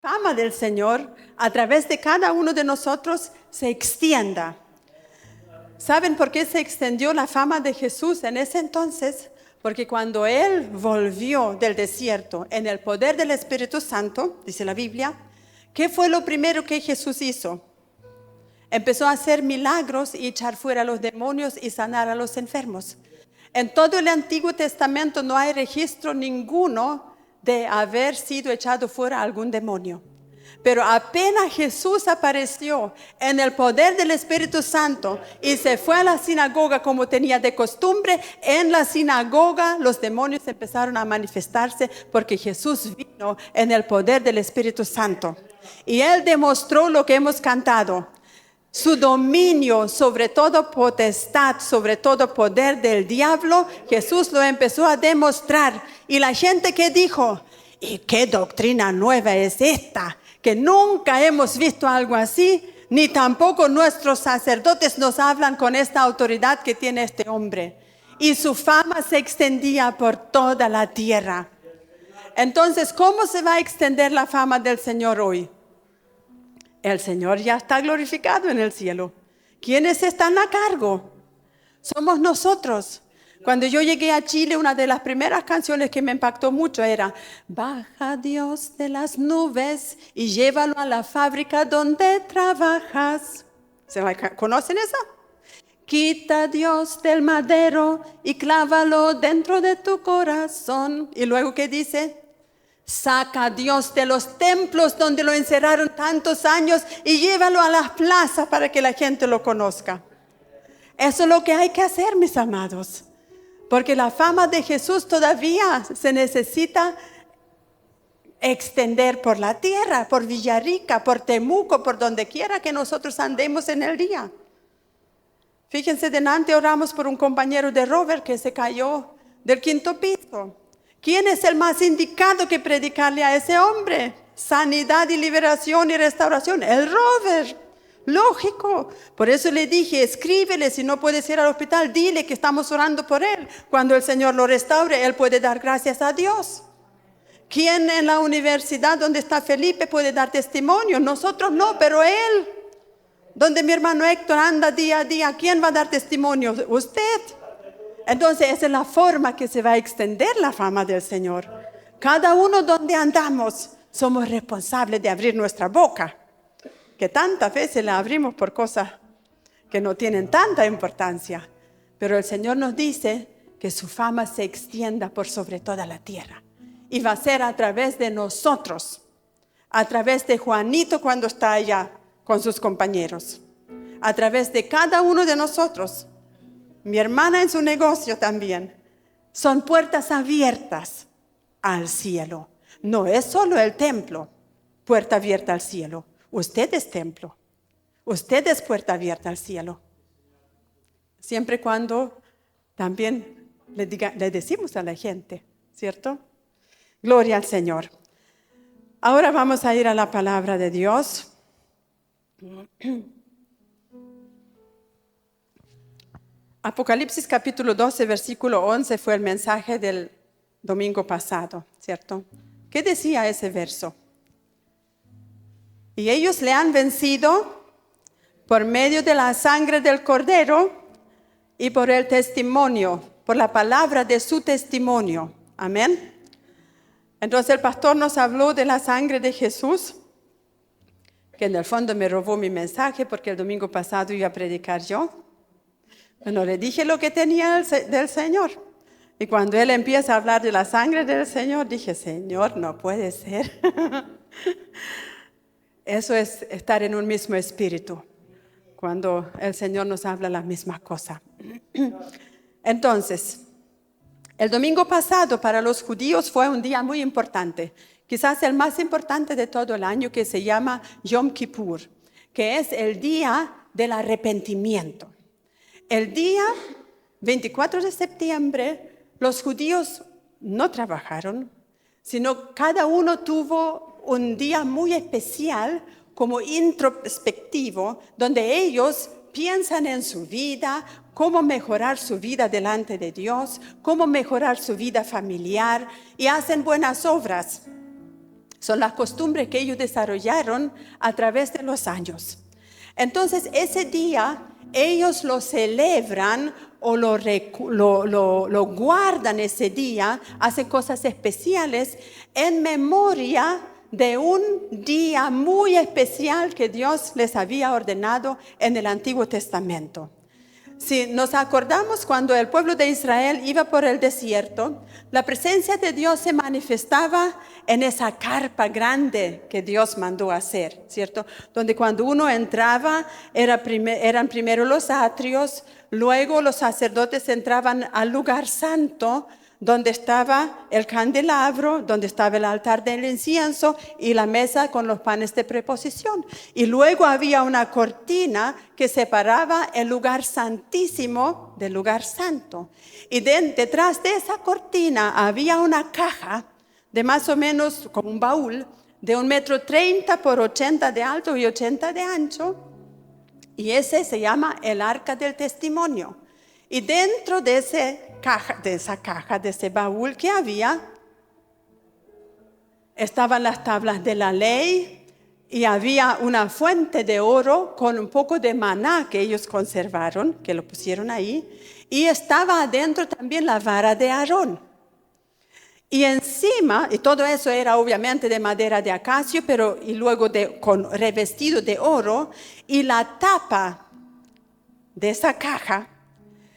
fama del Señor a través de cada uno de nosotros se extienda. ¿Saben por qué se extendió la fama de Jesús en ese entonces? Porque cuando Él volvió del desierto en el poder del Espíritu Santo, dice la Biblia, ¿qué fue lo primero que Jesús hizo? Empezó a hacer milagros y echar fuera a los demonios y sanar a los enfermos. En todo el Antiguo Testamento no hay registro ninguno de haber sido echado fuera algún demonio. Pero apenas Jesús apareció en el poder del Espíritu Santo y se fue a la sinagoga como tenía de costumbre, en la sinagoga los demonios empezaron a manifestarse porque Jesús vino en el poder del Espíritu Santo. Y Él demostró lo que hemos cantado. Su dominio sobre todo potestad, sobre todo poder del diablo, Jesús lo empezó a demostrar. Y la gente que dijo, ¿y qué doctrina nueva es esta? Que nunca hemos visto algo así, ni tampoco nuestros sacerdotes nos hablan con esta autoridad que tiene este hombre. Y su fama se extendía por toda la tierra. Entonces, ¿cómo se va a extender la fama del Señor hoy? El Señor ya está glorificado en el cielo. ¿Quiénes están a cargo? Somos nosotros. Cuando yo llegué a Chile, una de las primeras canciones que me impactó mucho era baja Dios de las nubes y llévalo a la fábrica donde trabajas. ¿Conocen esa? Quita Dios del madero y clávalo dentro de tu corazón. Y luego, ¿qué dice? Saca a Dios de los templos donde lo encerraron tantos años y llévalo a las plazas para que la gente lo conozca. Eso es lo que hay que hacer, mis amados. Porque la fama de Jesús todavía se necesita extender por la tierra, por Villarrica, por Temuco, por donde quiera que nosotros andemos en el día. Fíjense, delante oramos por un compañero de Robert que se cayó del 5º piso. ¿Quién es el más indicado que predicarle a ese hombre? Sanidad y liberación y restauración. El Robert. Lógico. Por eso le dije, escríbele, si no puedes ir al hospital, dile que estamos orando por él. Cuando el Señor lo restaure, él puede dar gracias a Dios. ¿Quién en la universidad donde está Felipe puede dar testimonio? Nosotros no, pero él. Donde mi hermano Héctor anda día a día, ¿quién va a dar testimonio? Usted. Entonces esa es la forma que se va a extender la fama del Señor. Cada uno donde andamos somos responsables de abrir nuestra boca, que tantas veces la abrimos por cosas que no tienen tanta importancia. Pero el Señor nos dice que su fama se extienda por sobre toda la tierra. Y va a ser a través de nosotros, a través de Juanito cuando está allá con sus compañeros, a través de cada uno de nosotros. Mi hermana en su negocio también. Son puertas abiertas al cielo. No es solo el templo, puerta abierta al cielo. Usted es templo. Usted es puerta abierta al cielo. Siempre y cuando también le decimos a la gente, ¿cierto? Gloria al Señor. Ahora vamos a ir a la palabra de Dios. Apocalipsis capítulo 12, versículo 11 fue el mensaje del domingo pasado, ¿cierto? ¿Qué decía ese verso? Y ellos le han vencido por medio de la sangre del Cordero y por el testimonio, por la palabra de su testimonio. Amén. Entonces el pastor nos habló de la sangre de Jesús, que en el fondo me robó mi mensaje porque el domingo pasado iba a predicar yo. Bueno, le dije lo que tenía del Señor. Y cuando él empieza a hablar de la sangre del Señor, dije, Señor, no puede ser. Eso es estar en un mismo espíritu, cuando el Señor nos habla la misma cosa. Entonces, el domingo pasado para los judíos fue un día muy importante, quizás el más importante de todo el año, que se llama Yom Kippur, que es el día del arrepentimiento. El día 24 de septiembre, los judíos no trabajaron, sino cada uno tuvo un día muy especial como introspectivo, donde ellos piensan en su vida, cómo mejorar su vida delante de Dios, cómo mejorar su vida familiar y hacen buenas obras. Son las costumbres que ellos desarrollaron a través de los años. Entonces, ese día ellos lo celebran o lo guardan ese día, hacen cosas especiales en memoria de un día muy especial que Dios les había ordenado en el Antiguo Testamento. Si nos acordamos cuando el pueblo de Israel iba por el desierto, la presencia de Dios se manifestaba en esa carpa grande que Dios mandó hacer, ¿cierto? Donde cuando uno entraba eran primero los atrios, luego los sacerdotes entraban al lugar santo, donde estaba el candelabro, donde estaba el altar del incienso y la mesa con los panes de preposición. Y luego había una cortina que separaba el lugar santísimo del lugar santo. Y detrás de esa cortina había una caja de más o menos como un baúl de 1,30 m por 80 de alto y 80 de ancho. Y ese se llama el Arca del Testimonio. Y dentro de esa caja, de ese baúl que había, estaban las tablas de la ley y había una fuente de oro con un poco de maná que ellos conservaron, que lo pusieron ahí, y estaba adentro también la vara de Aarón. Y encima, y todo eso era obviamente de madera de acacio, y luego revestido de oro, y la tapa de esa caja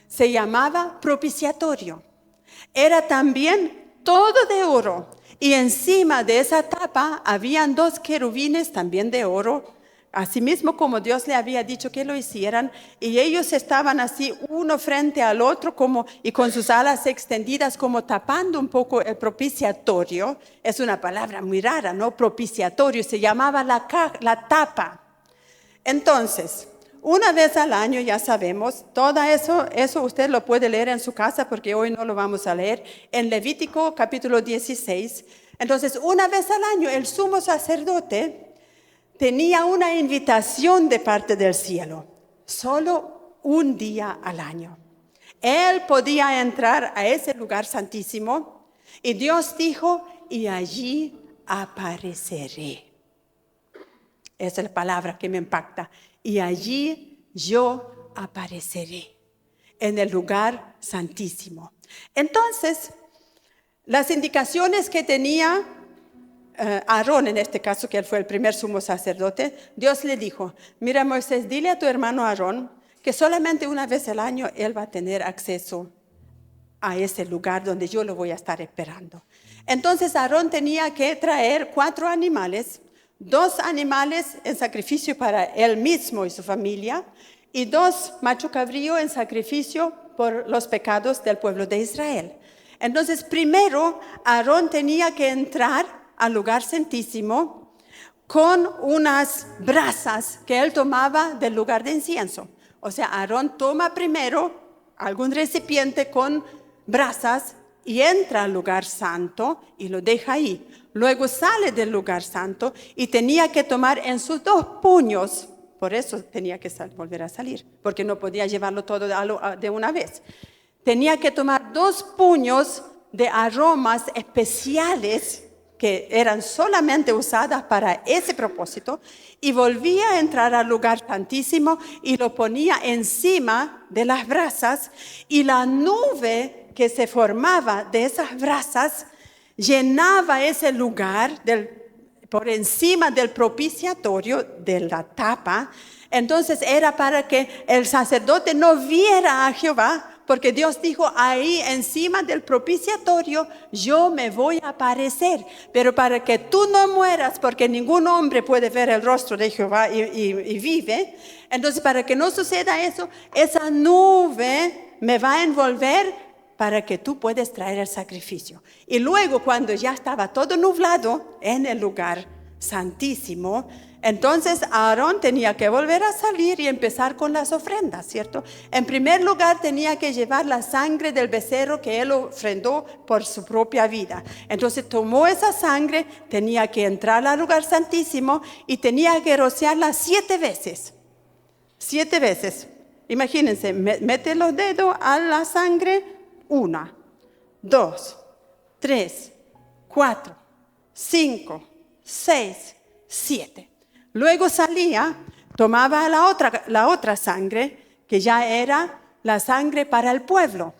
se llamaba propiciatorio. Era también todo de oro. Y encima de esa tapa habían 2 querubines también de oro, asimismo como Dios le había dicho que lo hicieran. Y ellos estaban así uno frente al otro y con sus alas extendidas como tapando un poco el propiciatorio. Es una palabra muy rara, ¿no? Propiciatorio, se llamaba la tapa. Entonces, una vez al año, ya sabemos, todo eso usted lo puede leer en su casa porque hoy no lo vamos a leer, en Levítico capítulo 16. Entonces, una vez al año el sumo sacerdote tenía una invitación de parte del cielo, solo un día al año. Él podía entrar a ese lugar santísimo y Dios dijo, y allí apareceré. Esa es la palabra que me impacta. Y allí yo apareceré en el lugar santísimo. Entonces, las indicaciones que tenía Aarón, en este caso, que él fue el primer sumo sacerdote, Dios le dijo, mira Moisés, dile a tu hermano Aarón que solamente una vez al año él va a tener acceso a ese lugar donde yo lo voy a estar esperando. Entonces Aarón tenía que traer 4 animales, 2 animales en sacrificio para él mismo y su familia, y 2 macho cabrío en sacrificio por los pecados del pueblo de Israel. Entonces, primero, Aarón tenía que entrar al lugar santísimo con unas brasas que él tomaba del lugar de incienso. O sea, Aarón toma primero algún recipiente con brasas y entra al lugar santo y lo deja ahí. Luego sale del lugar santo y tenía que tomar en sus 2 puños, por eso tenía que volver a salir, porque no podía llevarlo todo de una vez. Tenía que tomar 2 puños de aromas especiales que eran solamente usadas para ese propósito y volvía a entrar al lugar santísimo y lo ponía encima de las brasas y la nube que se formaba de esas brasas llenaba ese lugar por encima del propiciatorio de la tapa. Entonces era para que el sacerdote no viera a Jehová, porque Dios dijo, ahí encima del propiciatorio yo me voy a aparecer, pero para que tú no mueras, porque ningún hombre puede ver el rostro de Jehová y vive. Entonces, para que no suceda eso, esa nube me va a envolver para que tú puedas traer el sacrificio. Y luego, cuando ya estaba todo nublado en el lugar santísimo, entonces Aarón tenía que volver a salir y empezar con las ofrendas, ¿cierto? En primer lugar tenía que llevar la sangre del becerro que él ofrendó por su propia vida. Entonces tomó esa sangre, tenía que entrar al lugar santísimo y tenía que rociarla 7 veces. 7 veces. Imagínense, mete los dedos a la sangre. 1, 2, 3, 4, 5, 6, 7. Luego salía, tomaba la otra sangre, que ya era la sangre para el pueblo,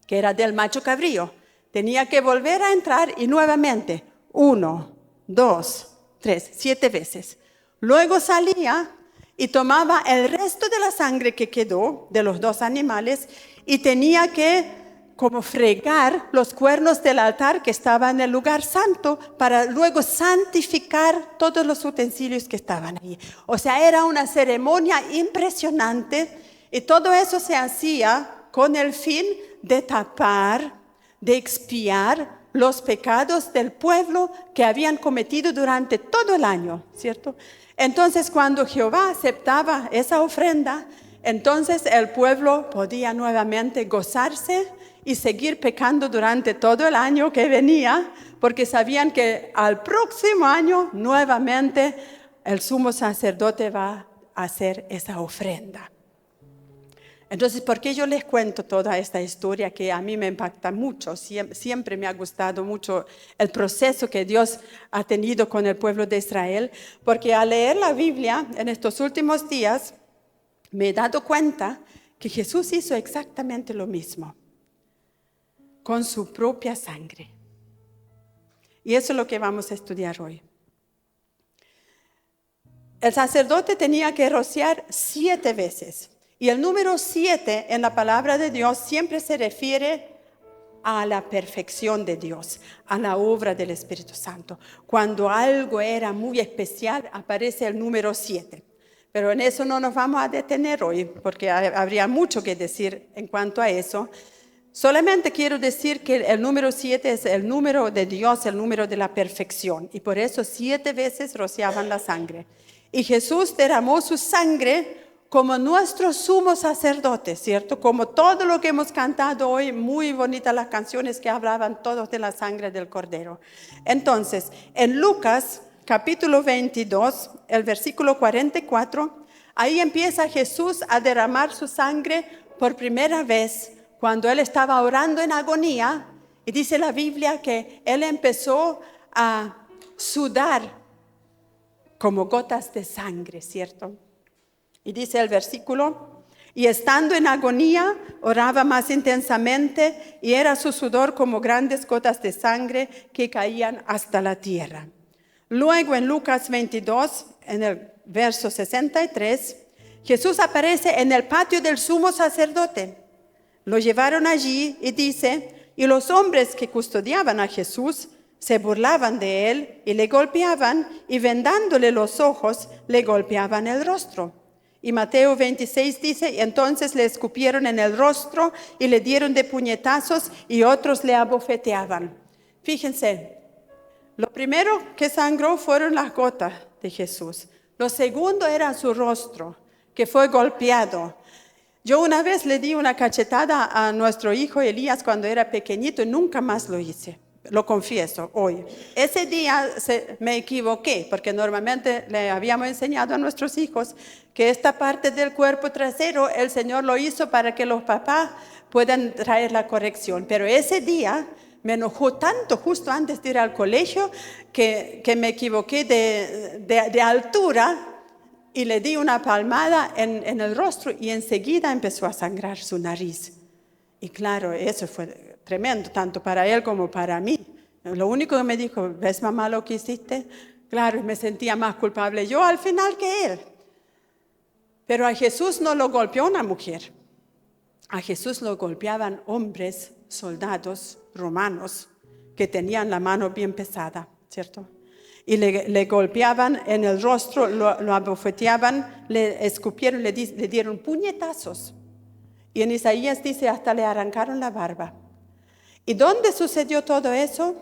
que era del macho cabrío. Tenía que volver a entrar y nuevamente, 1, 2, 3, 7 veces. Luego salía y tomaba el resto de la sangre que quedó de los dos animales y tenía que como fregar los cuernos del altar que estaba en el lugar santo para luego santificar todos los utensilios que estaban ahí. O sea, era una ceremonia impresionante y todo eso se hacía con el fin de tapar, de expiar los pecados del pueblo que habían cometido durante todo el año, ¿cierto? Entonces, cuando Jehová aceptaba esa ofrenda, entonces el pueblo podía nuevamente gozarse y seguir pecando durante todo el año que venía, porque sabían que al próximo año nuevamente el sumo sacerdote va a hacer esa ofrenda. Entonces, ¿por qué yo les cuento toda esta historia que a mí me impacta mucho? Siempre me ha gustado mucho el proceso que Dios ha tenido con el pueblo de Israel, porque al leer la Biblia en estos últimos días, me he dado cuenta que Jesús hizo exactamente lo mismo, con su propia sangre. Y eso es lo que vamos a estudiar hoy. El sacerdote tenía que rociar 7 veces. Y el número 7 en la palabra de Dios siempre se refiere a la perfección de Dios, a la obra del Espíritu Santo. Cuando algo era muy especial, aparece el número 7. Pero en eso no nos vamos a detener hoy, porque habría mucho que decir en cuanto a eso. Solamente quiero decir que el número 7 es el número de Dios, el número de la perfección. Y por eso 7 veces rociaban la sangre. Y Jesús derramó su sangre como nuestro sumo sacerdote, ¿cierto? Como todo lo que hemos cantado hoy, muy bonitas las canciones que hablaban todos de la sangre del Cordero. Entonces, en Lucas capítulo 22, el versículo 44, ahí empieza Jesús a derramar su sangre por primera vez cuando él estaba orando en agonía, y dice la Biblia que él empezó a sudar como gotas de sangre, ¿cierto? Y dice el versículo, y estando en agonía, oraba más intensamente, y era su sudor como grandes gotas de sangre que caían hasta la tierra. Luego en Lucas 22, en el verso 63, Jesús aparece en el patio del sumo sacerdote. Lo llevaron allí y dice, y los hombres que custodiaban a Jesús se burlaban de él y le golpeaban, y vendándole los ojos, le golpeaban el rostro. Y Mateo 26 dice, y entonces le escupieron en el rostro y le dieron de puñetazos y otros le abofeteaban. Fíjense, lo primero que sangró fueron las gotas de Jesús. Lo segundo era su rostro, que fue golpeado. Yo una vez le di una cachetada a nuestro hijo Elías cuando era pequeñito y nunca más lo hice. Lo confieso hoy. Ese día me equivoqué porque normalmente le habíamos enseñado a nuestros hijos que esta parte del cuerpo trasero el Señor lo hizo para que los papás puedan traer la corrección. Pero ese día me enojó tanto justo antes de ir al colegio que me equivoqué de altura y le di una palmada en el rostro y enseguida empezó a sangrar su nariz. Y claro, eso fue tremendo, tanto para él como para mí. Lo único que me dijo, ¿ves mamá lo que hiciste? Claro, me sentía más culpable yo al final que él. Pero a Jesús no lo golpeó una mujer. A Jesús lo golpeaban hombres, soldados romanos, que tenían la mano bien pesada, ¿cierto? Y le golpeaban en el rostro, lo abofeteaban, le escupieron, le dieron puñetazos. Y en Isaías dice, hasta le arrancaron la barba. ¿Y dónde sucedió todo eso?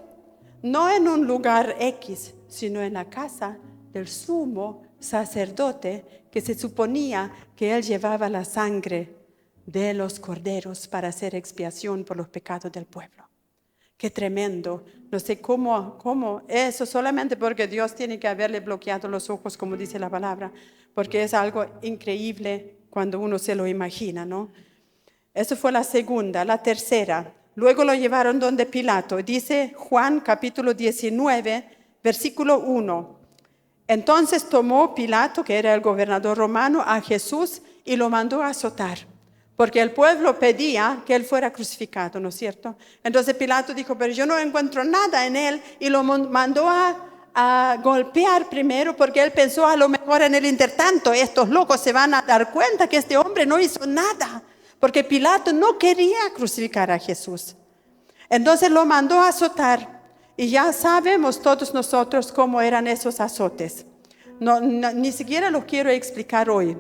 No en un lugar X, sino en la casa del sumo sacerdote, que se suponía que él llevaba la sangre de los corderos para hacer expiación por los pecados del pueblo. Qué tremendo. No sé cómo eso, solamente porque Dios tiene que haberle bloqueado los ojos, como dice la palabra, porque es algo increíble cuando uno se lo imagina, ¿no? Eso fue la segunda. La tercera, luego lo llevaron donde Pilato. Dice Juan capítulo 19, versículo 1. Entonces tomó Pilato, que era el gobernador romano, a Jesús y lo mandó a azotar, porque el pueblo pedía que él fuera crucificado, ¿no es cierto? Entonces Pilato dijo, pero yo no encuentro nada en él, y lo mandó a golpear primero, porque él pensó, a lo mejor en el intertanto estos locos se van a dar cuenta que este hombre no hizo nada, porque Pilato no quería crucificar a Jesús. Entonces lo mandó a azotar. Y ya sabemos todos nosotros cómo eran esos azotes. Ni siquiera lo quiero explicar hoy,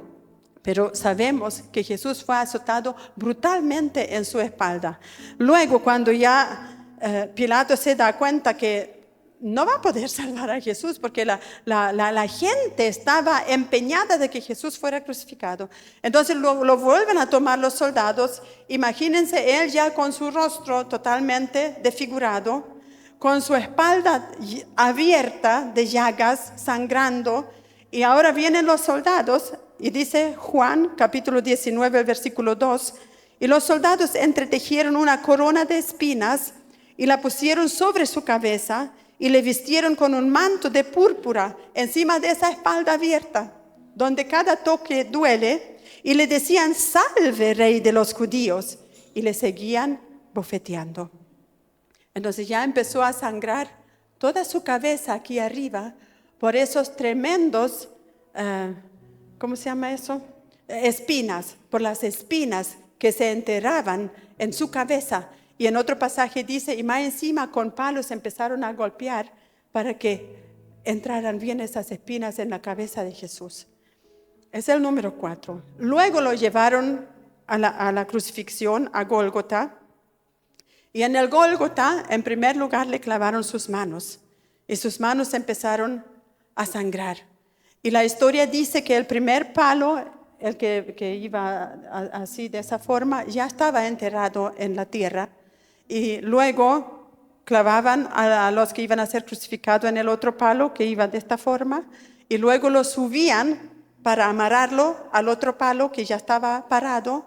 pero sabemos que Jesús fue azotado brutalmente en su espalda. Luego, cuando ya Pilato se da cuenta que no va a poder salvar a Jesús, porque la gente estaba empeñada de que Jesús fuera crucificado. Entonces lo vuelven a tomar los soldados. Imagínense él ya con su rostro totalmente desfigurado, con su espalda abierta de llagas, sangrando, y ahora vienen los soldados, y dice Juan, capítulo 19, versículo 2, y los soldados entretejieron una corona de espinas, y la pusieron sobre su cabeza, y le vistieron con un manto de púrpura encima de esa espalda abierta, donde cada toque duele, y le decían, salve, rey de los judíos, y le seguían bofeteando. Entonces ya empezó a sangrar toda su cabeza aquí arriba por esos tremendos, ¿cómo se llama eso? Espinas, por las espinas que se enterraban en su cabeza. Y en otro pasaje dice, y más encima con palos empezaron a golpear para que entraran bien esas espinas en la cabeza de Jesús. Es el número 4. Luego lo llevaron a la crucifixión, a Gólgota. Y en el Gólgota, en primer lugar, le clavaron sus manos. Y sus manos empezaron a sangrar. Y la historia dice que el primer palo, el que iba así de esa forma, ya estaba enterrado en la tierra. Y luego clavaban a los que iban a ser crucificados en el otro palo, que iba de esta forma. Y luego lo subían para amarrarlo al otro palo que ya estaba parado.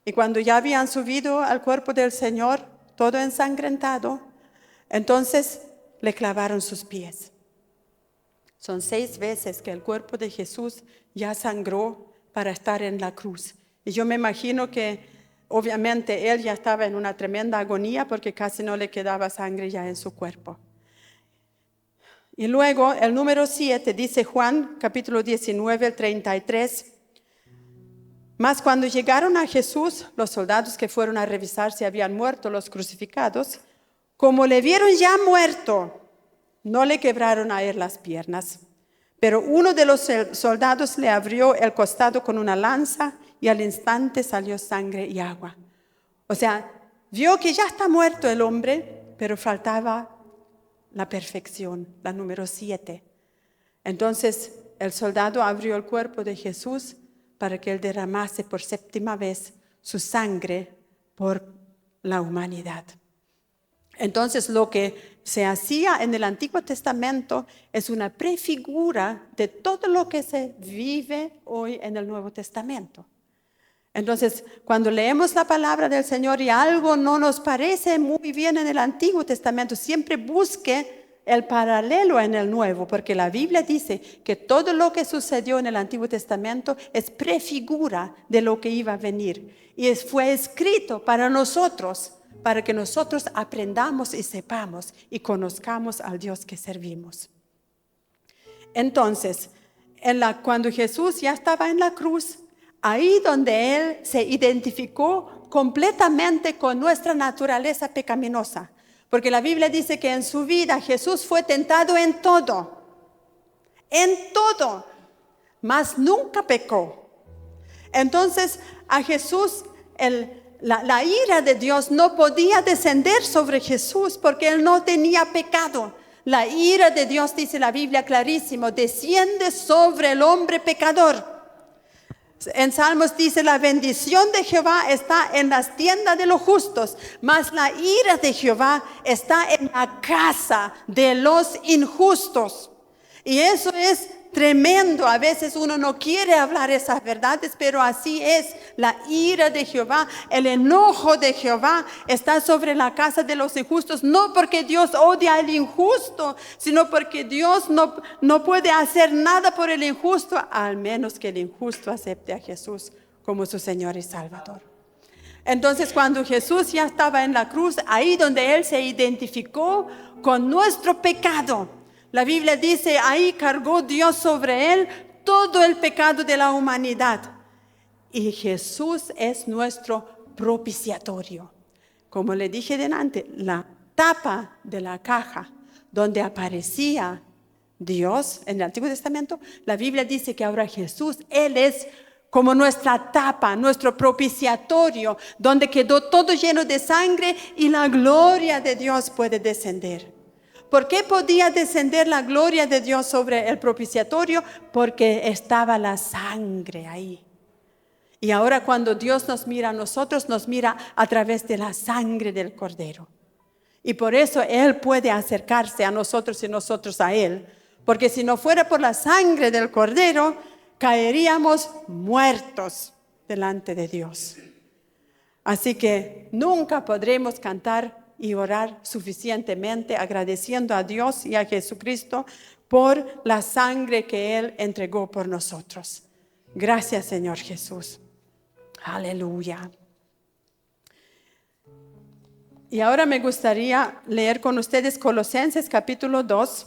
Y cuando ya habían subido al cuerpo del Señor, todo ensangrentado, entonces le clavaron sus pies. Son 6 veces que el cuerpo de Jesús ya sangró para estar en la cruz. Y yo me imagino que obviamente él ya estaba en una tremenda agonía porque casi no le quedaba sangre ya en su cuerpo. Y luego el número 7 dice Juan, capítulo 19, el 33. Mas cuando llegaron a Jesús, los soldados que fueron a revisar si habían muerto los crucificados, como le vieron ya muerto, no le quebraron a él las piernas. Pero uno de los soldados le abrió el costado con una lanza y al instante salió sangre y agua. O sea, vio que ya está muerto el hombre, pero faltaba la perfección, la número 7. Entonces el soldado abrió el cuerpo de Jesús para que él derramase por 7ª vez su sangre por la humanidad. Entonces lo que se hacía en el Antiguo Testamento es una prefigura de todo lo que se vive hoy en el Nuevo Testamento. Entonces, cuando leemos la palabra del Señor y algo no nos parece muy bien en el Antiguo Testamento, siempre busque el paralelo en el Nuevo, porque la Biblia dice que todo lo que sucedió en el Antiguo Testamento es prefigura de lo que iba a venir. Y fue escrito para nosotros, para que nosotros aprendamos y sepamos y conozcamos al Dios que servimos. Entonces, cuando Jesús ya estaba en la cruz, ahí donde Él se identificó completamente con nuestra naturaleza pecaminosa. Porque la Biblia dice que en su vida Jesús fue tentado en todo, mas nunca pecó. Entonces a Jesús, la ira de Dios no podía descender sobre Jesús porque Él no tenía pecado. La ira de Dios, dice la Biblia clarísimo, desciende sobre el hombre pecador. En Salmos dice, la bendición de Jehová está en las tiendas de los justos, mas la ira de Jehová está en la casa de los injustos. Y eso es tremendo. A veces uno no quiere hablar esas verdades, pero así es. La ira de Jehová, el enojo de Jehová está sobre la casa de los injustos. No porque Dios odia al injusto, sino porque Dios no puede hacer nada por el injusto, al menos que el injusto acepte a Jesús como su Señor y Salvador. Entonces, cuando Jesús ya estaba en la cruz, ahí donde Él se identificó con nuestro pecado, la Biblia dice, ahí cargó Dios sobre Él todo el pecado de la humanidad. Y Jesús es nuestro propiciatorio. Como le dije delante, la tapa de la caja donde aparecía Dios en el Antiguo Testamento, la Biblia dice que ahora Jesús, Él es como nuestra tapa, nuestro propiciatorio, donde quedó todo lleno de sangre y la gloria de Dios puede descender. ¿Por qué podía descender la gloria de Dios sobre el propiciatorio? Porque estaba la sangre ahí. Y ahora cuando Dios nos mira a nosotros, nos mira a través de la sangre del Cordero. Y por eso Él puede acercarse a nosotros y nosotros a Él. Porque si no fuera por la sangre del Cordero, caeríamos muertos delante de Dios. Así que nunca podremos cantar y orar suficientemente agradeciendo a Dios y a Jesucristo por la sangre que Él entregó por nosotros. Gracias, Señor Jesús. Aleluya. Y ahora me gustaría leer con ustedes Colosenses capítulo 2,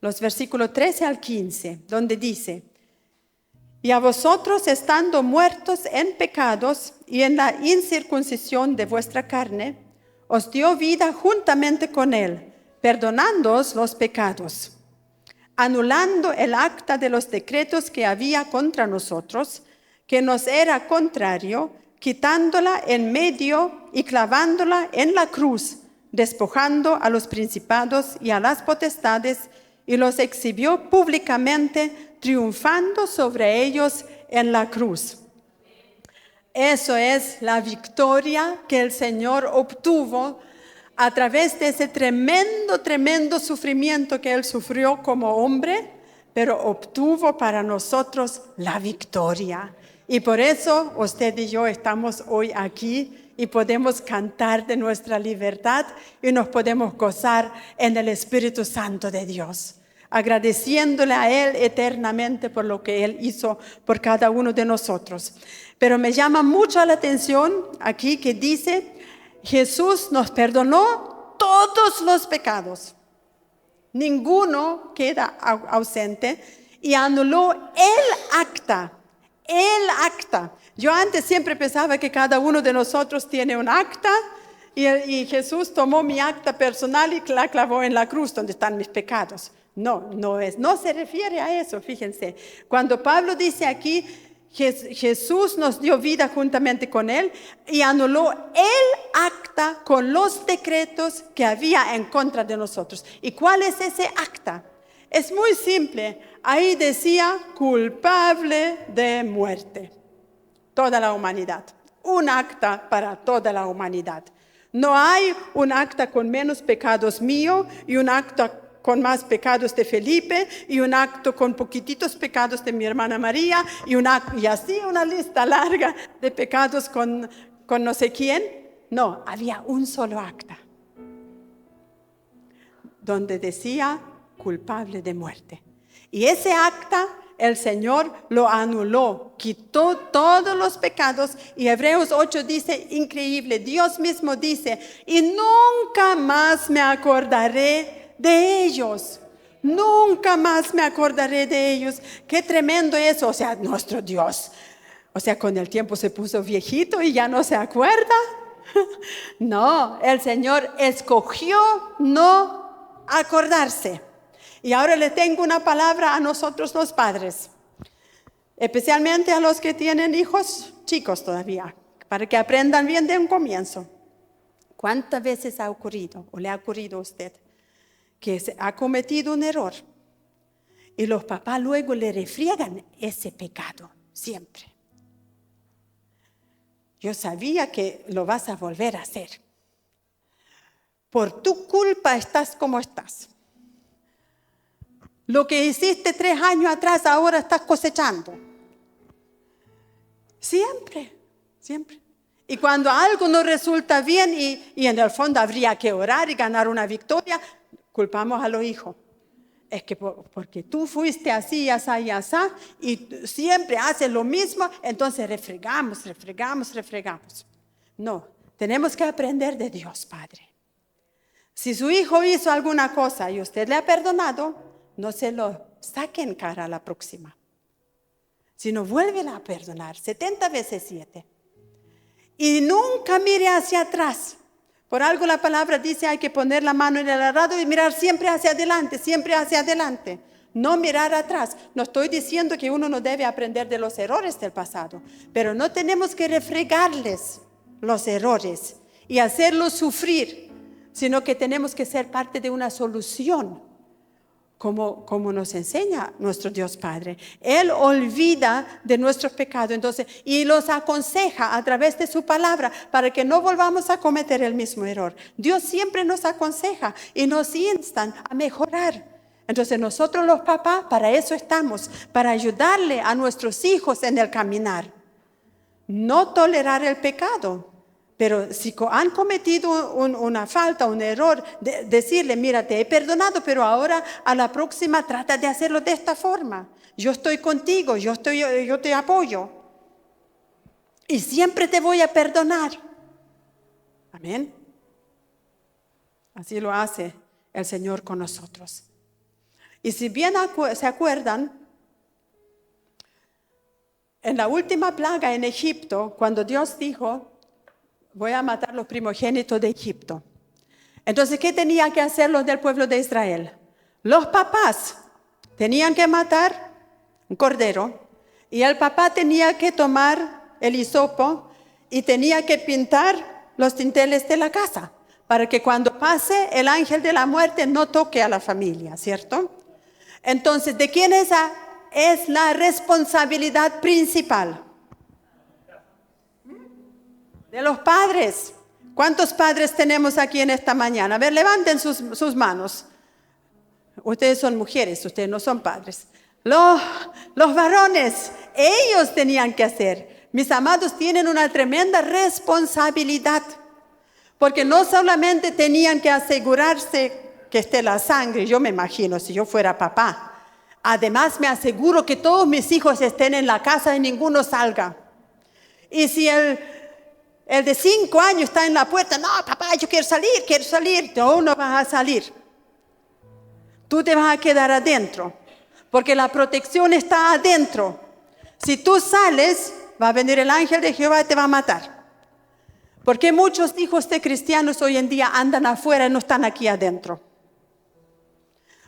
los versículos 13 al 15, donde dice: y a vosotros, estando muertos en pecados y en la incircuncisión de vuestra carne, os dio vida juntamente con Él, perdonándoos los pecados, anulando el acta de los decretos que había contra nosotros, que nos era contrario, quitándola en medio y clavándola en la cruz, despojando a los principados y a las potestades, y los exhibió públicamente, triunfando sobre ellos en la cruz. Eso es la victoria que el Señor obtuvo a través de ese tremendo sufrimiento que Él sufrió como hombre, pero obtuvo para nosotros la victoria. Y por eso usted y yo estamos hoy aquí y podemos cantar de nuestra libertad y nos podemos gozar en el Espíritu Santo de Dios, agradeciéndole a Él eternamente por lo que Él hizo por cada uno de nosotros. Pero me llama mucho la atención aquí que dice, Jesús nos perdonó todos los pecados. Ninguno queda ausente y anuló el acta. El acta. Yo antes siempre pensaba que cada uno de nosotros tiene un acta y Jesús tomó mi acta personal y la clavó en la cruz donde están mis pecados. No se refiere a eso, fíjense. Cuando Pablo dice aquí, Jesús nos dio vida juntamente con Él y anuló el acta con los decretos que había en contra de nosotros. ¿Y cuál es ese acta? Es muy simple. Ahí decía culpable de muerte. Toda la humanidad. Un acta para toda la humanidad. No hay un acta con menos pecados mío y un acta con más pecados de Felipe y un acto con poquititos pecados de mi hermana María y así una lista larga de pecados con no sé quién. No, había un solo acta donde decía culpable de muerte. Y ese acta el Señor lo anuló, quitó todos los pecados y Hebreos 8 dice, increíble, Dios mismo dice, y nunca más me acordaré de ellos. Nunca más me acordaré de ellos. Qué tremendo eso. O sea, nuestro Dios. O sea, con el tiempo se puso viejito y ya no se acuerda. No, el Señor escogió no acordarse. Y ahora le tengo una palabra a nosotros los padres. Especialmente a los que tienen hijos chicos todavía. Para que aprendan bien de un comienzo. ¿Cuántas veces ha ocurrido o le ha ocurrido a usted que se ha cometido un error y los papás luego le refriegan ese pecado siempre? Yo sabía que lo vas a volver a hacer. Por tu culpa estás como estás. Lo que hiciste 3 años atrás, ahora estás cosechando. Siempre, siempre. Y cuando algo no resulta bien y en el fondo habría que orar y ganar una victoria, culpamos a los hijos. Es que porque tú fuiste así, así y así, y siempre haces lo mismo, entonces refregamos. No, tenemos que aprender de Dios, Padre. Si su hijo hizo alguna cosa y usted le ha perdonado, no se lo saque en cara a la próxima. Sino vuélvela a perdonar 70 veces 7. Y nunca mire hacia atrás. Por algo la palabra dice hay que poner la mano en el arado y mirar siempre hacia adelante, siempre hacia adelante. No mirar atrás. No estoy diciendo que uno no debe aprender de los errores del pasado, pero no tenemos que refregarles los errores y hacerlos sufrir, sino que tenemos que ser parte de una solución, como nos enseña nuestro Dios Padre. Él olvida de nuestros pecados, entonces, y los aconseja a través de su palabra para que no volvamos a cometer el mismo error. Dios siempre nos aconseja y nos instan a mejorar. Entonces nosotros los papás, para eso estamos, para ayudarle a nuestros hijos en el caminar. No tolerar el pecado. Pero si han cometido una falta, un error, decirle, mira, te he perdonado, pero ahora a la próxima trata de hacerlo de esta forma. Yo estoy contigo, yo te apoyo. Y siempre te voy a perdonar. Amén. Así lo hace el Señor con nosotros. Y si bien se acuerdan, en la última plaga en Egipto, cuando Dios dijo, voy a matar los primogénitos de Egipto. Entonces, ¿qué tenían que hacer los del pueblo de Israel? Los papás tenían que matar un cordero y el papá tenía que tomar el hisopo y tenía que pintar los dinteles de la casa para que cuando pase el ángel de la muerte no toque a la familia, ¿cierto? Entonces, ¿de quién es la responsabilidad principal? De los padres. ¿Cuántos padres tenemos aquí en esta mañana? A ver, levanten sus manos. Ustedes son mujeres, ustedes no son padres. Los varones, ellos tenían que hacer. Mis amados, tienen una tremenda responsabilidad. Porque no solamente tenían que asegurarse que esté la sangre, yo me imagino si yo fuera papá. Además me aseguro que todos mis hijos estén en la casa y ninguno salga. Y si el de 5 años está en la puerta, no, papá, yo quiero salir. Tú no vas a salir. Tú te vas a quedar adentro, porque la protección está adentro. Si tú sales, va a venir el ángel de Jehová y te va a matar. Porque muchos hijos de cristianos hoy en día andan afuera y no están aquí adentro.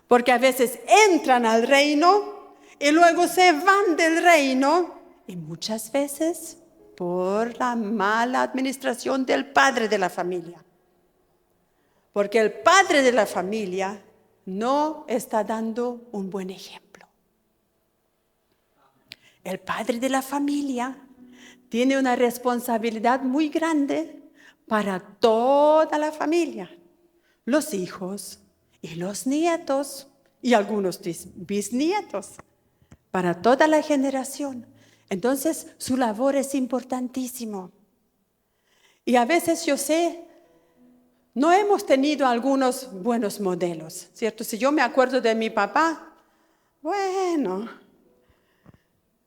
Porque a veces entran al reino y luego se van del reino y muchas veces por la mala administración del padre de la familia. Porque el padre de la familia no está dando un buen ejemplo. El padre de la familia tiene una responsabilidad muy grande para toda la familia. Los hijos y los nietos y algunos bisnietos. Para toda la generación. Entonces, su labor es importantísimo. Y a veces yo sé, no hemos tenido algunos buenos modelos, ¿cierto? Si yo me acuerdo de mi papá, bueno,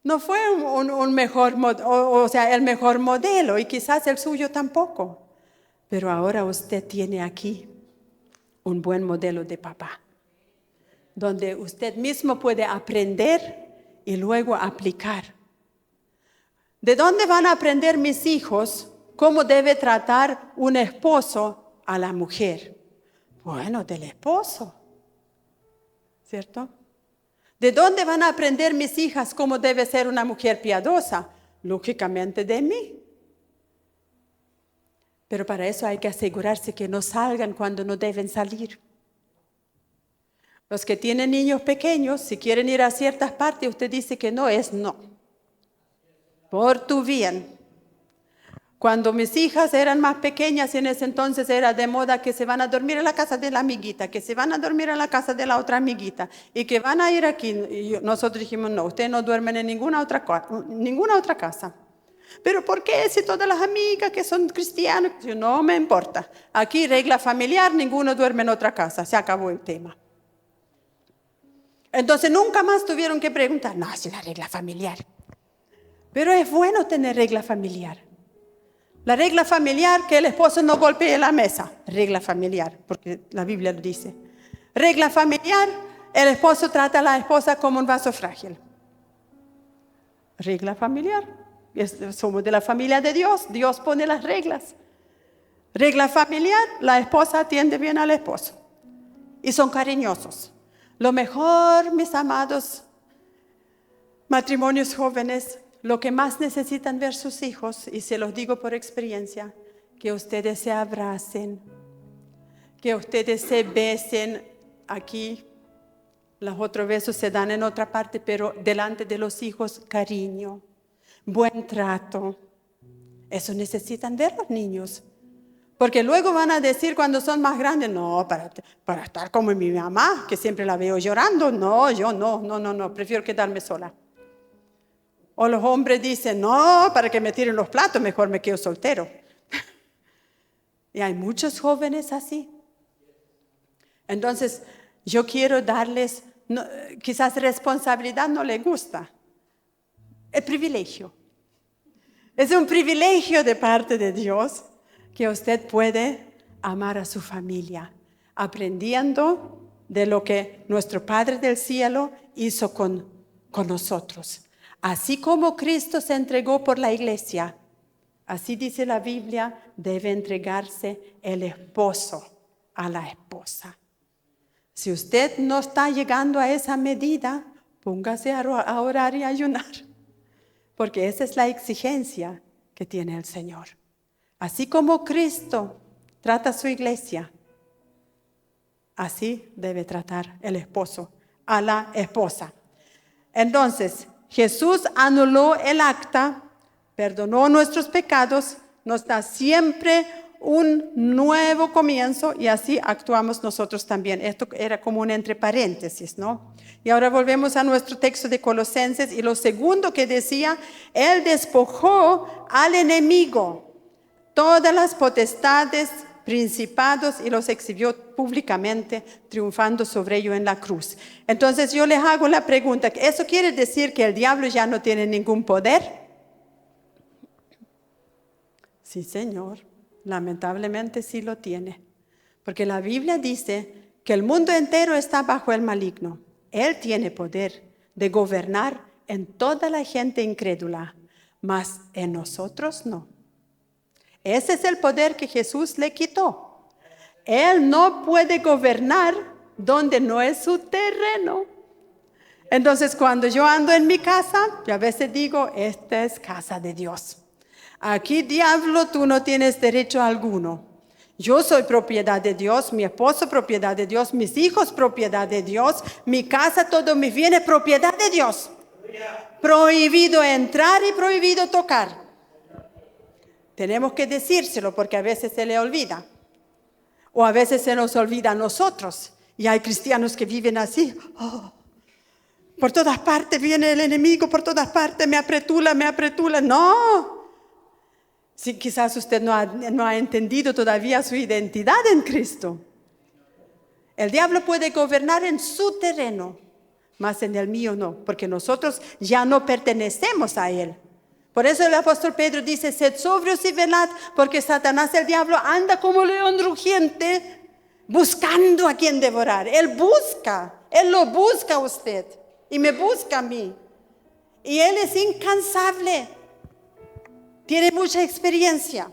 no fue un mejor, el mejor modelo y quizás el suyo tampoco. Pero ahora usted tiene aquí un buen modelo de papá, donde usted mismo puede aprender y luego aplicar. ¿De dónde van a aprender mis hijos cómo debe tratar un esposo a la mujer? Bueno, del esposo, ¿cierto? ¿De dónde van a aprender mis hijas cómo debe ser una mujer piadosa? Lógicamente de mí. Pero para eso hay que asegurarse que no salgan cuando no deben salir. Los que tienen niños pequeños, si quieren ir a ciertas partes, usted dice que no es no. Por tu bien. Cuando mis hijas eran más pequeñas, y en ese entonces era de moda que se van a dormir en la casa de la amiguita, que se van a dormir en la casa de la otra amiguita y que van a ir aquí. Y nosotros dijimos, no, ustedes no duermen en ninguna otra casa. ¿Pero por qué? Si todas las amigas que son cristianas, no me importa. Aquí regla familiar, ninguno duerme en otra casa, se acabó el tema. Entonces nunca más tuvieron que preguntar, no, es una regla familiar. Pero es bueno tener regla familiar. La regla familiar, que el esposo no golpee la mesa. Regla familiar, porque la Biblia lo dice. Regla familiar, el esposo trata a la esposa como un vaso frágil. Regla familiar. Somos de la familia de Dios. Dios pone las reglas. Regla familiar, la esposa atiende bien al esposo. Y son cariñosos. Lo mejor, mis amados matrimonios jóvenes, lo que más necesitan ver sus hijos, y se los digo por experiencia, que ustedes se abracen, que ustedes se besen aquí. Los otros besos se dan en otra parte, pero delante de los hijos, cariño, buen trato. Eso necesitan ver los niños. Porque luego van a decir cuando son más grandes, no, para estar como mi mamá, que siempre la veo llorando, no, yo no, prefiero quedarme sola. O los hombres dicen, no, para que me tiren los platos, mejor me quedo soltero. Y hay muchos jóvenes así. Entonces, yo quiero darles, quizás responsabilidad no les gusta, el privilegio. Es un privilegio de parte de Dios que usted puede amar a su familia, aprendiendo de lo que nuestro Padre del Cielo hizo con nosotros. Así como Cristo se entregó por la iglesia, así dice la Biblia, debe entregarse el esposo a la esposa. Si usted no está llegando a esa medida, póngase a orar y a ayunar, porque esa es la exigencia que tiene el Señor. Así como Cristo trata a su iglesia, así debe tratar el esposo a la esposa. Entonces, Jesús anuló el acta, perdonó nuestros pecados, nos da siempre un nuevo comienzo y así actuamos nosotros también. Esto era como un entre paréntesis, ¿no? Y ahora volvemos a nuestro texto de Colosenses y lo segundo que decía, Él despojó al enemigo, todas las potestades, principados y los exhibió públicamente, triunfando sobre ellos en la cruz. Entonces yo les hago la pregunta, ¿eso quiere decir que el diablo ya no tiene ningún poder? Sí, Señor, lamentablemente sí lo tiene, porque la Biblia dice que el mundo entero está bajo el maligno. Él tiene poder de gobernar en toda la gente incrédula, mas en nosotros no. Ese es el poder que Jesús le quitó. Él no puede gobernar donde no es su terreno. Entonces, cuando yo ando en mi casa, yo a veces digo, esta es casa de Dios. Aquí, diablo, tú no tienes derecho alguno. Yo soy propiedad de Dios, mi esposo propiedad de Dios, mis hijos propiedad de Dios, mi casa, todo mis bienes propiedad de Dios. Prohibido entrar y prohibido tocar. Tenemos que decírselo porque a veces se le olvida. O a veces se nos olvida a nosotros. Y hay cristianos que viven así. Oh, por todas partes viene el enemigo, por todas partes me apretula. No. Sí, quizás usted no ha entendido todavía su identidad en Cristo. El diablo puede gobernar en su terreno, mas en el mío no, porque nosotros ya no pertenecemos a él. Por eso el apóstol Pedro dice, sed sobrios y velad, porque Satanás, el diablo, anda como león rugiente, buscando a quien devorar. Él lo busca a usted, y me busca a mí. Y él es incansable, tiene mucha experiencia.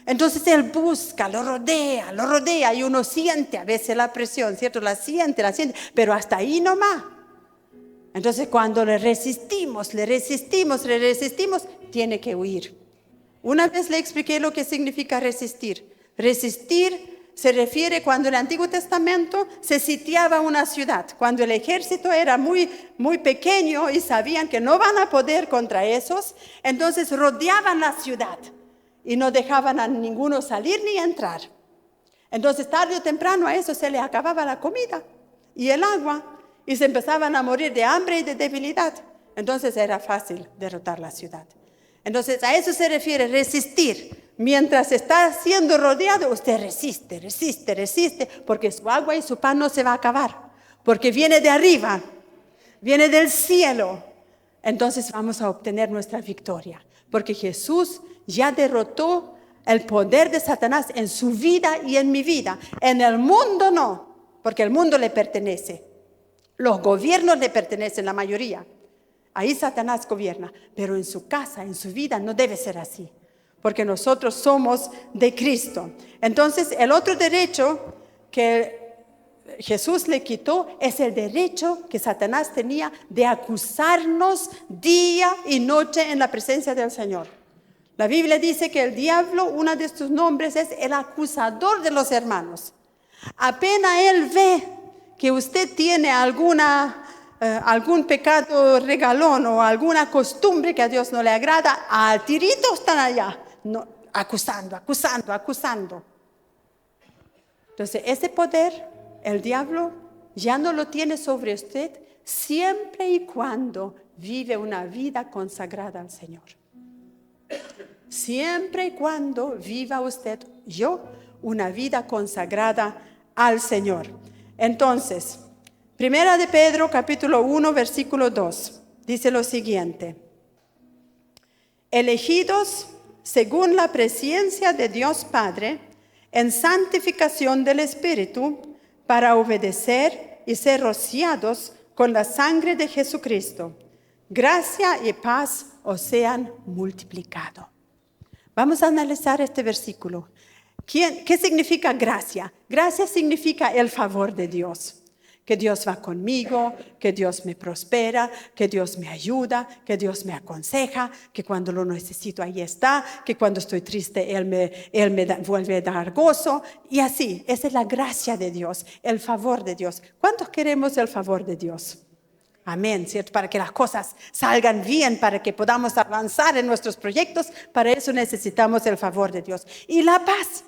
Entonces él busca, lo rodea, y uno siente a veces la presión, ¿cierto? La siente, pero hasta ahí nomás. Entonces cuando le resistimos, tiene que huir. Una vez le expliqué lo que significa resistir. Resistir se refiere cuando en el Antiguo Testamento se sitiaba una ciudad. Cuando el ejército era muy, muy pequeño y sabían que no van a poder contra esos, entonces rodeaban la ciudad. y no dejaban a ninguno salir ni entrar. Entonces, tarde o temprano a eso se le acababa la comida y el agua y se empezaban a morir de hambre y de debilidad. Entonces era fácil derrotar la ciudad. Entonces, a eso se refiere resistir. Mientras está siendo rodeado, usted resiste, resiste, resiste, porque su agua y su pan no se va a acabar, porque viene de arriba, viene del cielo. Entonces vamos a obtener nuestra victoria, porque Jesús ya derrotó el poder de Satanás en su vida y en mi vida. En el mundo no, porque el mundo le pertenece. Los gobiernos le pertenecen, la mayoría. Ahí Satanás gobierna, pero en su casa, en su vida, no debe ser así, porque nosotros somos de Cristo. Entonces, el otro derecho que Jesús le quitó es el derecho que Satanás tenía de acusarnos día y noche en la presencia del Señor. La Biblia dice que el diablo, uno de sus nombres es el acusador de los hermanos. Apenas él ve que usted tiene algún pecado regalón o alguna costumbre que a Dios no le agrada, al tirito están allá, no, acusando. Entonces, ese poder, el diablo ya no lo tiene sobre usted siempre y cuando vive una vida consagrada al Señor. Siempre y cuando viva usted, una vida consagrada al Señor. Entonces, Primera de Pedro, capítulo 1, versículo 2, dice lo siguiente: elegidos según la presciencia de Dios Padre, en santificación del Espíritu, para obedecer y ser rociados con la sangre de Jesucristo. Gracia y paz os sean multiplicado. Vamos a analizar este versículo. ¿Qué significa gracia? Gracia significa el favor de Dios. Que Dios va conmigo, que Dios me prospera, que Dios me ayuda, que Dios me aconseja, que cuando lo necesito ahí está, que cuando estoy triste Él me vuelve a dar gozo. Y así, esa es la gracia de Dios, el favor de Dios. ¿Cuántos queremos el favor de Dios? Amén, ¿cierto? Para que las cosas salgan bien, para que podamos avanzar en nuestros proyectos, para eso necesitamos el favor de Dios. Y la paz.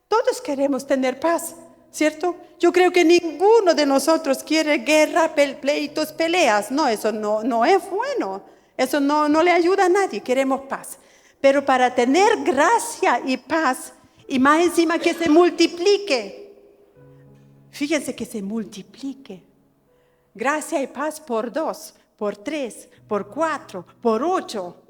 Todos queremos tener paz, ¿cierto? Yo creo que ninguno de nosotros quiere guerra, pleitos, peleas. No, eso no es bueno. Eso no le ayuda a nadie. Queremos paz. Pero para tener gracia y paz, y más encima que se multiplique. Fíjense que se multiplique. Gracia y paz por 2, por 3, por 4, por 8.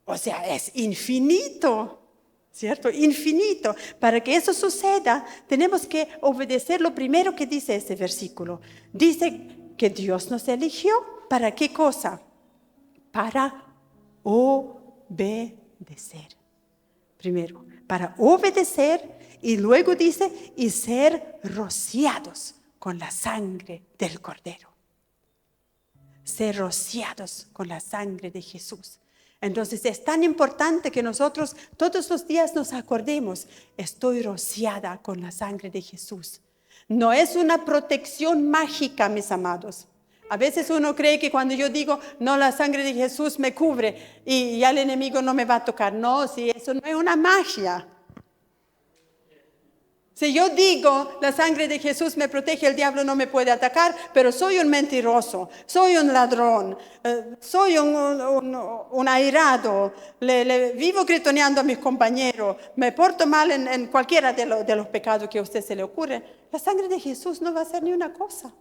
O sea, es infinito. ¿Cierto? Infinito. Para que eso suceda, tenemos que obedecer lo primero que dice este versículo. Dice que Dios nos eligió. ¿Para qué cosa? Para obedecer. Primero, para obedecer, y luego dice, y ser rociados con la sangre del Cordero. Ser rociados con la sangre de Jesús. Entonces es tan importante que nosotros todos los días nos acordemos, estoy rociada con la sangre de Jesús. No es una protección mágica, mis amados. A veces uno cree que cuando yo digo, no, la sangre de Jesús me cubre y ya el enemigo no me va a tocar. No, si eso no es una magia. Si yo digo, la sangre de Jesús me protege, el diablo no me puede atacar, pero soy un mentiroso, soy un ladrón, soy un airado, le vivo gritoneando a mis compañeros, me porto mal en cualquiera de los pecados que a usted se le ocurre, la sangre de Jesús no va a hacer ni una cosa.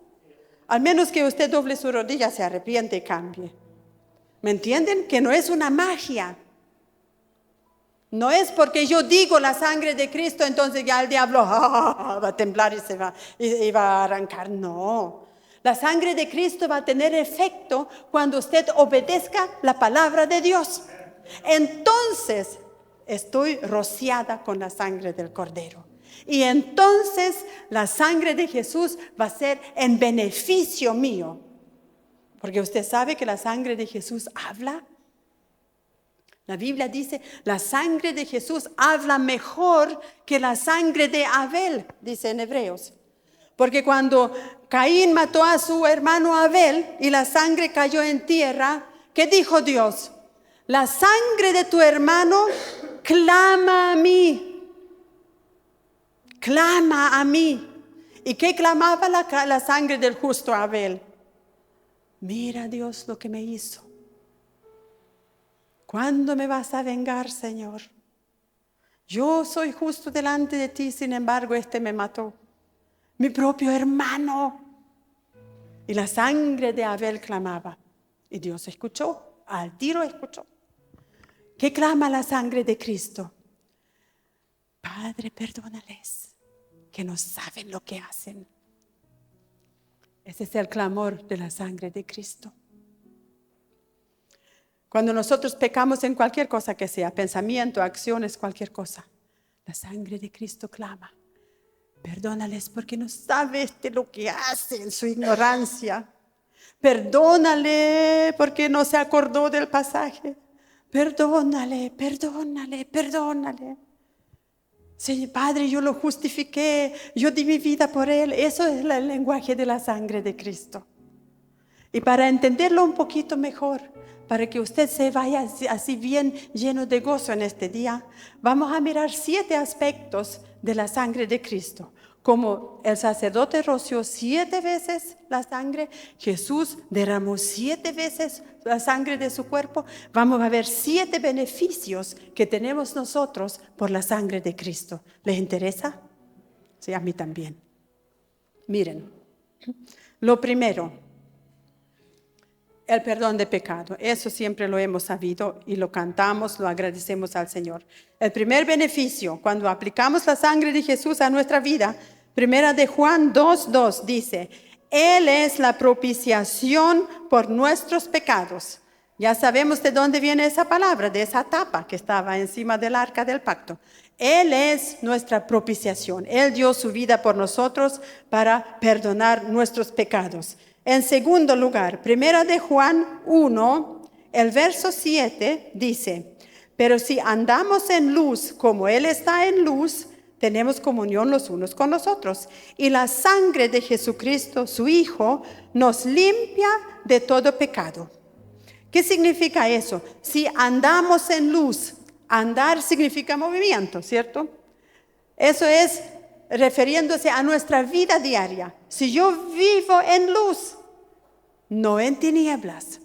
Al menos que usted doble su rodilla, se arrepiente y cambie. ¿Me entienden? Que no es una magia. No es porque yo digo la sangre de Cristo, entonces ya el diablo va a temblar y va a arrancar. No, la sangre de Cristo va a tener efecto cuando usted obedezca la palabra de Dios. Entonces estoy rociada con la sangre del Cordero. Y entonces la sangre de Jesús va a ser en beneficio mío. Porque usted sabe que la sangre de Jesús habla. La Biblia dice, la sangre de Jesús habla mejor que la sangre de Abel, dice en Hebreos. Porque cuando Caín mató a su hermano Abel y la sangre cayó en tierra, ¿qué dijo Dios? La sangre de tu hermano clama a mí. Clama a mí. ¿Y qué clamaba la sangre del justo Abel? Mira, Dios, lo que me hizo. ¿Cuándo me vas a vengar, Señor? Yo soy justo delante de ti, sin embargo, este me mató. Mi propio hermano. Y la sangre de Abel clamaba. Y Dios escuchó, al tiro escuchó. ¿Qué clama la sangre de Cristo? Padre, perdónales, que no saben lo que hacen. Ese es el clamor de la sangre de Cristo. Cuando nosotros pecamos en cualquier cosa que sea, pensamiento, acciones, cualquier cosa, la sangre de Cristo clama. Perdónales porque no sabes de lo que hacen en su ignorancia. Perdónale porque no se acordó del pasaje. Perdónale, perdónale, perdónale. Sí, Padre, yo lo justifiqué, yo di mi vida por Él. Eso es el lenguaje de la sangre de Cristo. Y para entenderlo un poquito mejor, para que usted se vaya así bien lleno de gozo en este día, vamos a mirar 7 aspectos de la sangre de Cristo. Como el sacerdote roció 7 veces la sangre, Jesús derramó 7 veces la sangre de su cuerpo. Vamos a ver 7 beneficios que tenemos nosotros por la sangre de Cristo. ¿Les interesa? Sí, a mí también. Miren, lo primero, el perdón de pecado. Eso siempre lo hemos sabido y lo cantamos, lo agradecemos al Señor. El primer beneficio, cuando aplicamos la sangre de Jesús a nuestra vida, Primera de Juan 2:2 dice, Él es la propiciación por nuestros pecados. Ya sabemos de dónde viene esa palabra, de esa tapa que estaba encima del arca del pacto. Él es nuestra propiciación. Él dio su vida por nosotros para perdonar nuestros pecados. En segundo lugar, Primera de Juan 1, el verso 7 dice, pero si andamos en luz como Él está en luz, tenemos comunión los unos con los otros. Y la sangre de Jesucristo, su Hijo, nos limpia de todo pecado. ¿Qué significa eso? Si andamos en luz, andar significa movimiento, ¿cierto? Eso es refiriéndose a nuestra vida diaria. Si yo vivo en luz, no en tinieblas.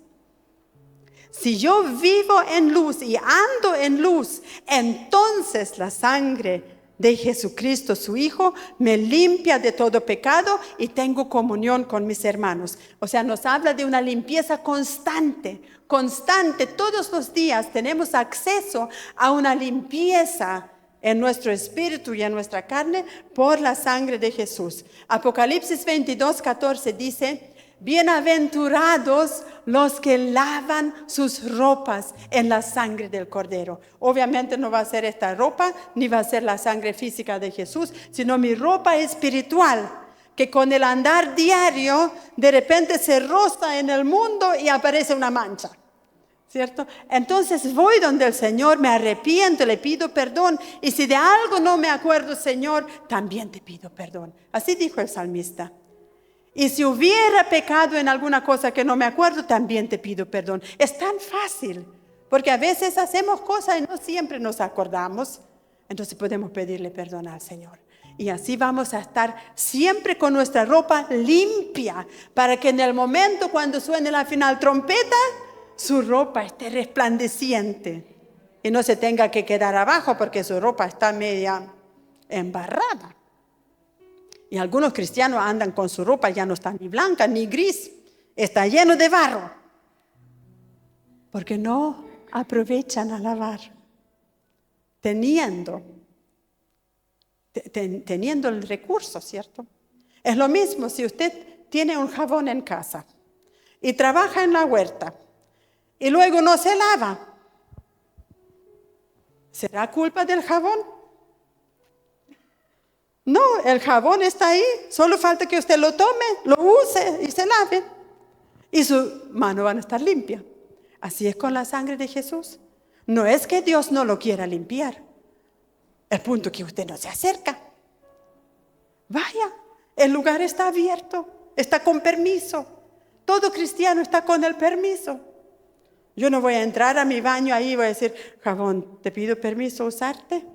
Si yo vivo en luz y ando en luz, entonces la sangre de Jesucristo, su Hijo, me limpia de todo pecado y tengo comunión con mis hermanos. O sea, nos habla de una limpieza constante, constante. Todos los días tenemos acceso a una limpieza en nuestro espíritu y en nuestra carne por la sangre de Jesús. Apocalipsis 22:14 dice, bienaventurados los que lavan sus ropas en la sangre del Cordero. Obviamente no va a ser esta ropa, ni va a ser la sangre física de Jesús, sino mi ropa espiritual, que con el andar diario de repente se roza en el mundo y aparece una mancha, ¿cierto? Entonces voy donde el Señor, me arrepiento, le pido perdón, y si de algo no me acuerdo, Señor, también te pido perdón. Así dijo el salmista. Y si hubiera pecado en alguna cosa que no me acuerdo, también te pido perdón. Es tan fácil, porque a veces hacemos cosas y no siempre nos acordamos. Entonces podemos pedirle perdón al Señor. Y así vamos a estar siempre con nuestra ropa limpia, para que en el momento cuando suene la final trompeta, su ropa esté resplandeciente y no se tenga que quedar abajo porque su ropa está media embarrada. Y algunos cristianos andan con su ropa, ya no está ni blanca ni gris, está lleno de barro. Porque no aprovechan a lavar, teniendo el recurso, ¿cierto? Es lo mismo si usted tiene un jabón en casa y trabaja en la huerta y luego no se lava. ¿Será culpa del jabón? No, el jabón está ahí, solo falta que usted lo tome, lo use y se lave. Y sus manos van a estar limpias. Así es con la sangre de Jesús. No es que Dios no lo quiera limpiar. El punto es que usted no se acerca. Vaya, el lugar está abierto, está con permiso. Todo cristiano está con el permiso. Yo no voy a entrar a mi baño ahí y voy a decir, jabón, ¿te pido permiso usarte?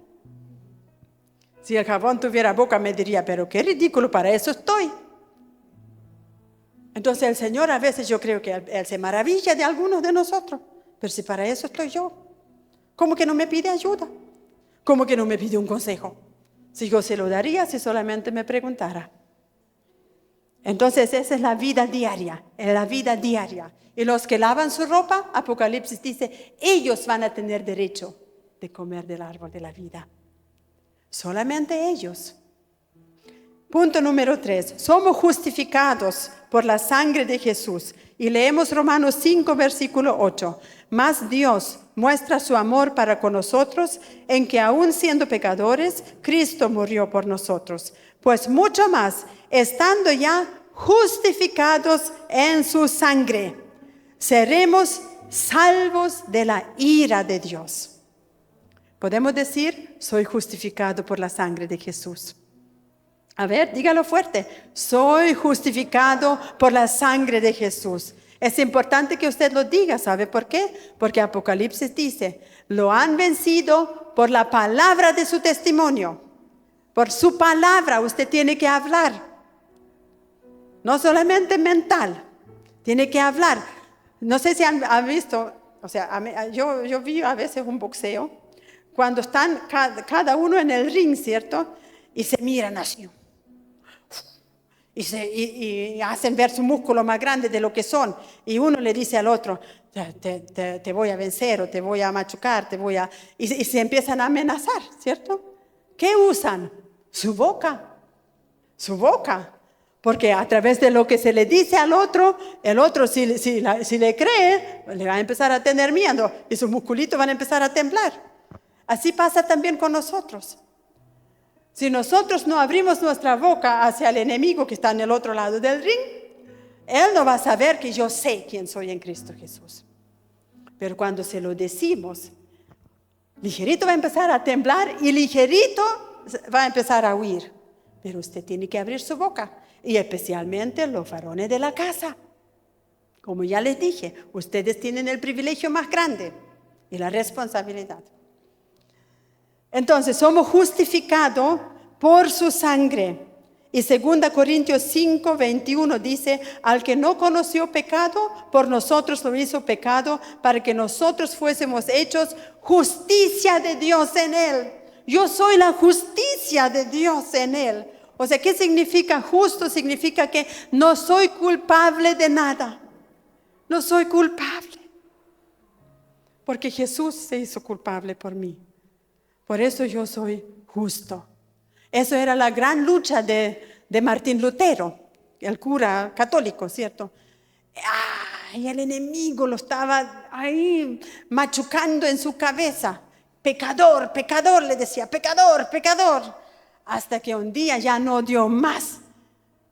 Si el jabón tuviera boca me diría, pero qué ridículo, para eso estoy. Entonces el Señor a veces yo creo que Él se maravilla de algunos de nosotros, pero si para eso estoy yo, ¿cómo que no me pide ayuda? ¿Cómo que no me pide un consejo? Si yo se lo daría si solamente me preguntara. Entonces esa es la vida diaria, Y los que lavan su ropa, Apocalipsis dice, ellos van a tener derecho de comer del árbol de la vida. Solamente ellos. Punto número 3. Somos justificados por la sangre de Jesús. Y leemos Romanos 5, versículo 8. Mas Dios muestra su amor para con nosotros en que aun siendo pecadores, Cristo murió por nosotros. Pues mucho más, estando ya justificados en su sangre, seremos salvos de la ira de Dios. Podemos decir, soy justificado por la sangre de Jesús. A ver, dígalo fuerte. Soy justificado por la sangre de Jesús. Es importante que usted lo diga. ¿Sabe por qué? Porque Apocalipsis dice, lo han vencido por la palabra de su testimonio. Por su palabra usted tiene que hablar. No solamente mental. Tiene que hablar. No sé si han visto, o sea, yo vi a veces un boxeo, cuando están cada uno en el ring, ¿cierto? Y se miran así. Y hacen ver su músculo más grande de lo que son. Y uno le dice al otro, te voy a vencer o te voy a machucar, y se empiezan a amenazar, ¿cierto? ¿Qué usan? Su boca. Porque a través de lo que se le dice al otro, el otro si le cree, le va a empezar a tener miedo y sus musculitos van a empezar a temblar. Así pasa también con nosotros. Si nosotros no abrimos nuestra boca hacia el enemigo que está en el otro lado del ring, él no va a saber que yo sé quién soy en Cristo Jesús. Pero cuando se lo decimos, ligerito va a empezar a temblar y ligerito va a empezar a huir. Pero usted tiene que abrir su boca, y especialmente los varones de la casa. Como ya les dije, ustedes tienen el privilegio más grande y la responsabilidad. Entonces, somos justificados por su sangre. Y 2 Corintios 5, 21 dice, al que no conoció pecado, por nosotros lo hizo pecado, para que nosotros fuésemos hechos justicia de Dios en él. Yo soy la justicia de Dios en él. O sea, ¿qué significa justo? Significa que no soy culpable de nada. No soy culpable. Porque Jesús se hizo culpable por mí. Por eso yo soy justo. Eso era la gran lucha de Martín Lutero, el cura católico, ¿cierto? Y el enemigo lo estaba ahí machucando en su cabeza. Pecador, pecador, le decía, pecador, pecador. Hasta que un día ya no dio más.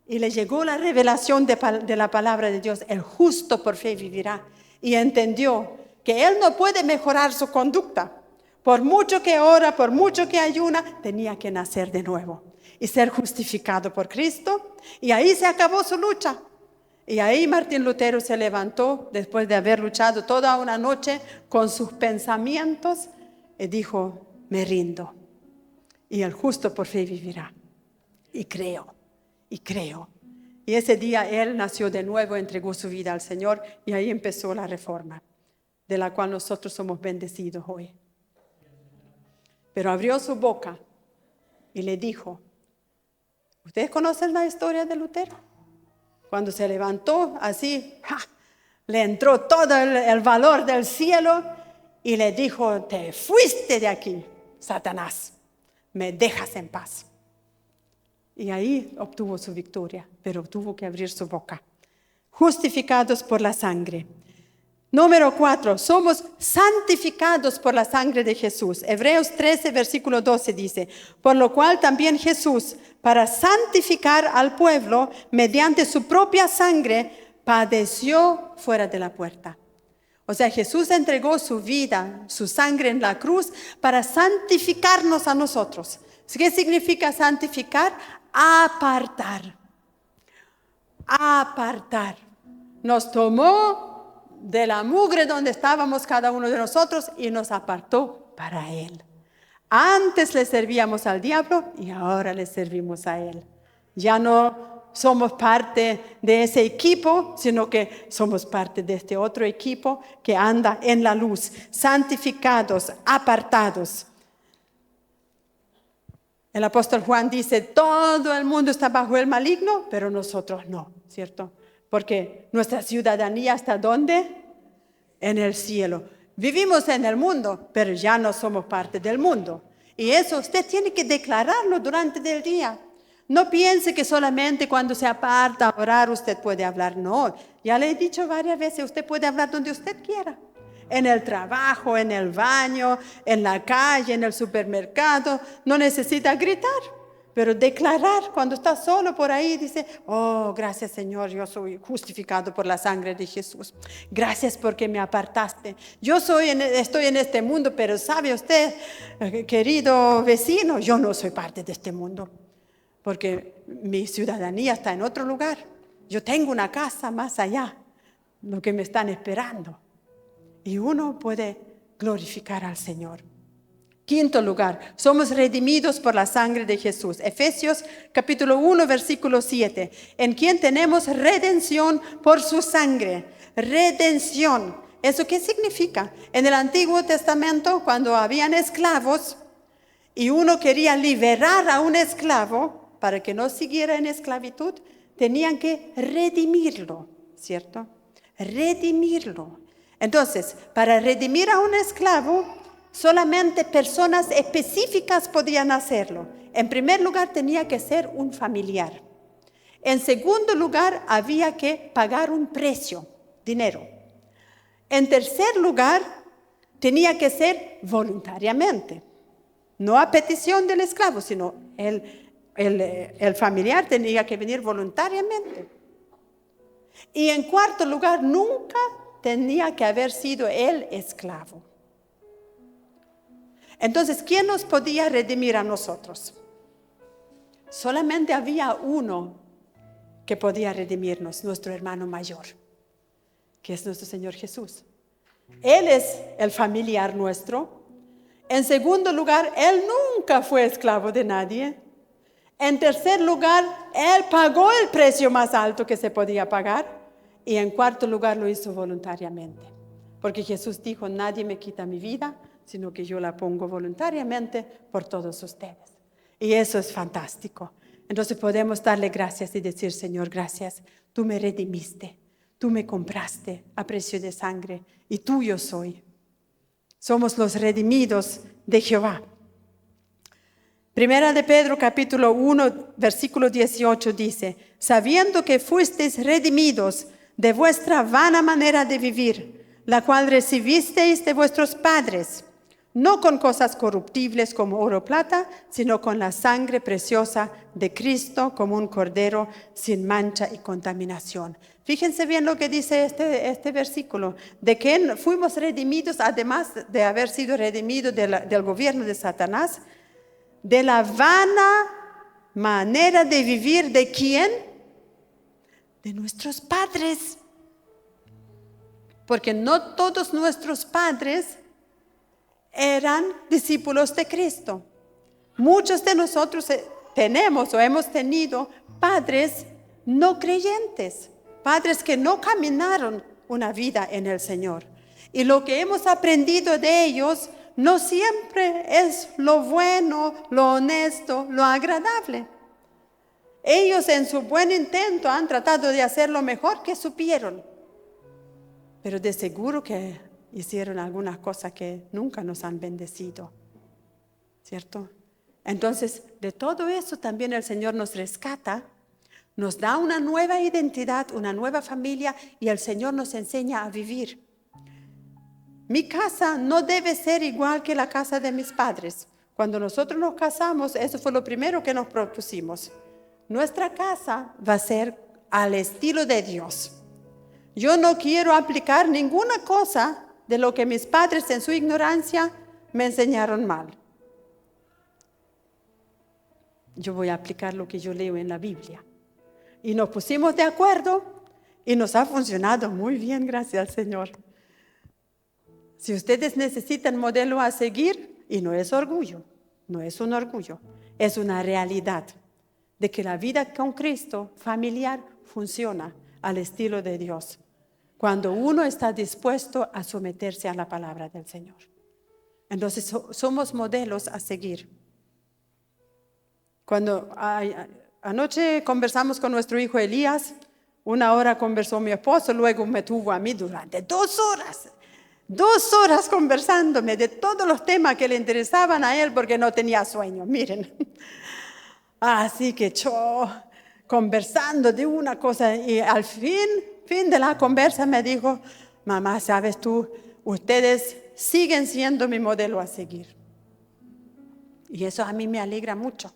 Y le llegó la revelación de la palabra de Dios. El justo por fe vivirá. Y entendió que él no puede mejorar su conducta. Por mucho que ora, por mucho que ayuna, tenía que nacer de nuevo y ser justificado por Cristo. Y ahí se acabó su lucha. Y ahí Martín Lutero se levantó después de haber luchado toda una noche con sus pensamientos y dijo, me rindo. Y el justo por fe vivirá. Y creo. Y ese día él nació de nuevo, entregó su vida al Señor y ahí empezó la reforma, de la cual nosotros somos bendecidos hoy. Pero abrió su boca y le dijo, ¿ustedes conocen la historia de Lutero? Cuando se levantó así, le entró todo el valor del cielo y le dijo, te fuiste de aquí, Satanás, me dejas en paz. Y ahí obtuvo su victoria, pero tuvo que abrir su boca. Justificados por la sangre. Número 4, somos santificados por la sangre de Jesús. Hebreos 13, versículo 12 dice, por lo cual también Jesús, para santificar al pueblo, mediante su propia sangre, padeció fuera de la puerta. O sea, Jesús entregó su vida, su sangre en la cruz, para santificarnos a nosotros. ¿Qué significa santificar? Apartar. Nos tomó de la mugre donde estábamos cada uno de nosotros y nos apartó para Él. Antes le servíamos al diablo y ahora le servimos a Él. Ya no somos parte de ese equipo, sino que somos parte de este otro equipo que anda en la luz, santificados, apartados. El apóstol Juan dice, todo el mundo está bajo el maligno, pero nosotros no, ¿cierto? Porque nuestra ciudadanía está ¿dónde? En el cielo. Vivimos en el mundo, pero ya no somos parte del mundo. Y eso usted tiene que declararlo durante el día. No piense que solamente cuando se aparta a orar usted puede hablar. No, ya le he dicho varias veces, usted puede hablar donde usted quiera. En el trabajo, en el baño, en la calle, en el supermercado. No necesita gritar, pero declarar cuando está solo por ahí, dice, oh, gracias Señor, yo soy justificado por la sangre de Jesús. Gracias porque me apartaste. Yo estoy en este mundo, pero sabe usted, querido vecino, yo no soy parte de este mundo. Porque mi ciudadanía está en otro lugar. Yo tengo una casa más allá, lo que me están esperando. Y uno puede glorificar al Señor. Quinto lugar, somos redimidos por la sangre de Jesús. Efesios capítulo 1, versículo 7. En quien tenemos redención por su sangre. Redención. ¿Eso qué significa? En el Antiguo Testamento, cuando habían esclavos y uno quería liberar a un esclavo para que no siguiera en esclavitud, tenían que redimirlo, ¿cierto? Redimirlo. Entonces, para redimir a un esclavo, solamente personas específicas podían hacerlo. En primer lugar, tenía que ser un familiar. En segundo lugar, había que pagar un precio, dinero. En tercer lugar, tenía que ser voluntariamente. No a petición del esclavo, sino el familiar tenía que venir voluntariamente. Y en cuarto lugar, nunca tenía que haber sido el esclavo. Entonces, ¿quién nos podía redimir a nosotros? Solamente había uno que podía redimirnos, nuestro hermano mayor, que es nuestro Señor Jesús. Él es el familiar nuestro. En segundo lugar, Él nunca fue esclavo de nadie. En tercer lugar, Él pagó el precio más alto que se podía pagar. Y en cuarto lugar, lo hizo voluntariamente. Porque Jesús dijo, nadie me quita mi vida, sino que yo la pongo voluntariamente por todos ustedes. Y eso es fantástico. Entonces podemos darle gracias y decir, Señor, gracias. Tú me redimiste, tú me compraste a precio de sangre y tuyo soy. Somos los redimidos de Jehová. Primera de Pedro, capítulo 1, versículo 18 dice, sabiendo que fuisteis redimidos de vuestra vana manera de vivir, la cual recibisteis de vuestros padres, no con cosas corruptibles como oro o plata, sino con la sangre preciosa de Cristo, como un cordero sin mancha y contaminación. Fíjense bien lo que dice este versículo, de que fuimos redimidos, además de haber sido redimidos del gobierno de Satanás, de la vana manera de vivir, ¿de quién? De nuestros padres. Porque no todos nuestros padres eran discípulos de Cristo. Muchos de nosotros tenemos o hemos tenido padres no creyentes, padres que no caminaron una vida en el Señor. Y lo que hemos aprendido de ellos no siempre es lo bueno, lo honesto, lo agradable. Ellos en su buen intento han tratado de hacer lo mejor que supieron, pero de seguro que hicieron algunas cosas que nunca nos han bendecido, ¿cierto? Entonces, de todo eso también el Señor nos rescata, nos da una nueva identidad, una nueva familia y el Señor nos enseña a vivir. Mi casa no debe ser igual que la casa de mis padres. Cuando nosotros nos casamos, eso fue lo primero que nos propusimos. Nuestra casa va a ser al estilo de Dios. Yo no quiero aplicar ninguna cosa de lo que mis padres en su ignorancia me enseñaron mal. Yo voy a aplicar lo que yo leo en la Biblia. Y nos pusimos de acuerdo Y nos ha funcionado muy bien, gracias al Señor. Si ustedes necesitan modelo a seguir, y no es orgullo, no es un orgullo, es una realidad de que la vida con Cristo familiar funciona al estilo de Dios, cuando uno está dispuesto a someterse a la palabra del Señor. Entonces somos modelos a seguir. Cuando anoche conversamos con nuestro hijo Elías, 1 hora conversó mi esposo, luego me tuvo a mí durante 2 horas. 2 horas conversándome de todos los temas que le interesaban a él porque no tenía sueño, miren. Así que yo conversando de una cosa y al fin de la conversa me dijo, mamá, ¿sabes tú? Ustedes siguen siendo mi modelo a seguir. Y eso a mí me alegra mucho,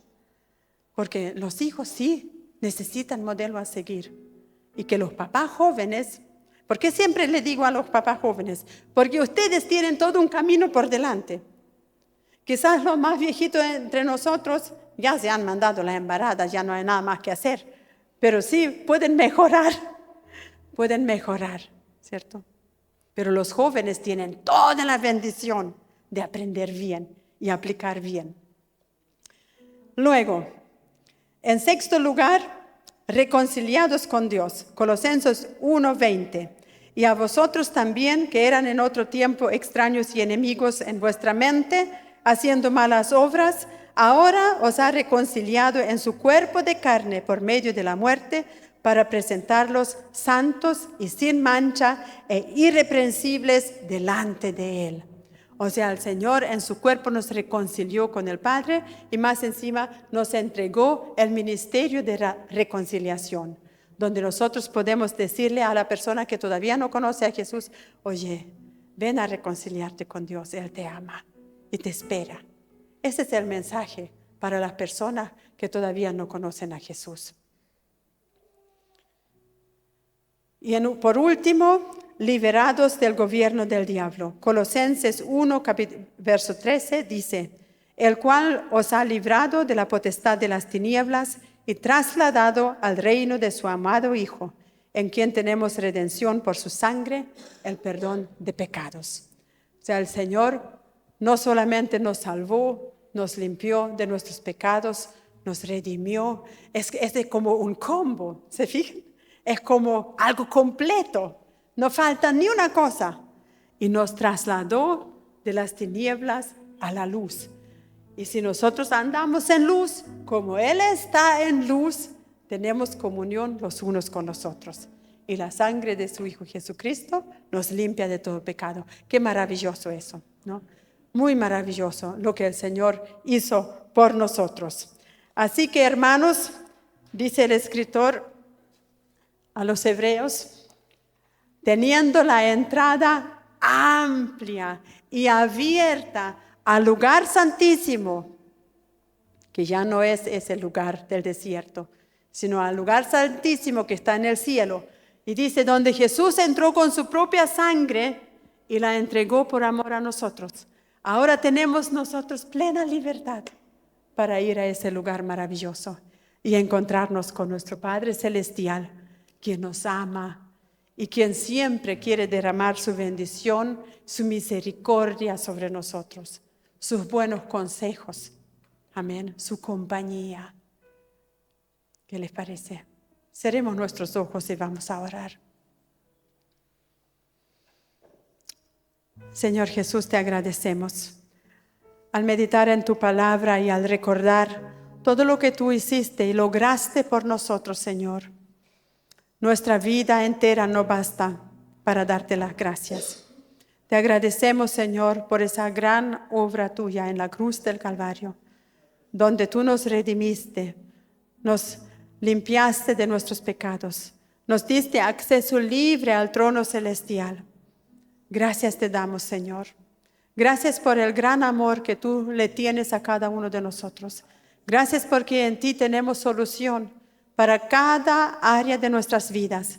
porque los hijos sí necesitan modelo a seguir. Y que los papás jóvenes, porque siempre le digo a los papás jóvenes, porque ustedes tienen todo un camino por delante. Quizás los más viejitos entre nosotros ya se han mandado las embaradas, ya no hay nada más que hacer, pero sí pueden mejorar, ¿cierto? Pero los jóvenes tienen toda la bendición de aprender bien y aplicar bien. Luego, en sexto lugar, reconciliados con Dios, Colosenses 1:20. Y a vosotros también, que eran en otro tiempo extraños y enemigos en vuestra mente, haciendo malas obras, ahora os ha reconciliado en su cuerpo de carne por medio de la muerte, para presentarlos santos y sin mancha e irreprensibles delante de Él. O sea, el Señor en su cuerpo nos reconcilió con el Padre y más encima nos entregó el ministerio de la reconciliación, donde nosotros podemos decirle a la persona que todavía no conoce a Jesús, oye, ven a reconciliarte con Dios, Él te ama y te espera. Ese es el mensaje para las personas que todavía no conocen a Jesús. Y por último, liberados del gobierno del diablo. Colosenses 1, verso 13 dice, el cual os ha librado de la potestad de las tinieblas y trasladado al reino de su amado Hijo, en quien tenemos redención por su sangre, el perdón de pecados. O sea, el Señor no solamente nos salvó, nos limpió de nuestros pecados, nos redimió. Es como un combo, ¿se fijan? Es como algo completo, no falta ni una cosa. Y nos trasladó de las tinieblas a la luz. Y si nosotros andamos en luz, como Él está en luz, tenemos comunión los unos con los otros. Y la sangre de su Hijo Jesucristo nos limpia de todo pecado. Qué maravilloso eso, ¿no? Muy maravilloso lo que el Señor hizo por nosotros. Así que, hermanos, dice el escritor a los hebreos, teniendo la entrada amplia y abierta al lugar santísimo, que ya no es ese lugar del desierto, sino al lugar santísimo que está en el cielo. Y dice, donde Jesús entró con su propia sangre y la entregó por amor a nosotros. Ahora tenemos nosotros plena libertad para ir a ese lugar maravilloso y encontrarnos con nuestro Padre Celestial, quien nos ama y quien siempre quiere derramar su bendición, su misericordia sobre nosotros, sus buenos consejos, amén, su compañía. ¿Qué les parece? Cerremos nuestros ojos y vamos a orar. Señor Jesús, te agradecemos al meditar en tu palabra y al recordar todo lo que tú hiciste y lograste por nosotros, Señor. Nuestra vida entera no basta para darte las gracias. Te agradecemos, Señor, por esa gran obra tuya en la cruz del Calvario, donde tú nos redimiste, nos limpiaste de nuestros pecados, nos diste acceso libre al trono celestial. Gracias te damos, Señor. Gracias por el gran amor que tú le tienes a cada uno de nosotros. Gracias porque en ti tenemos solución para cada área de nuestras vidas.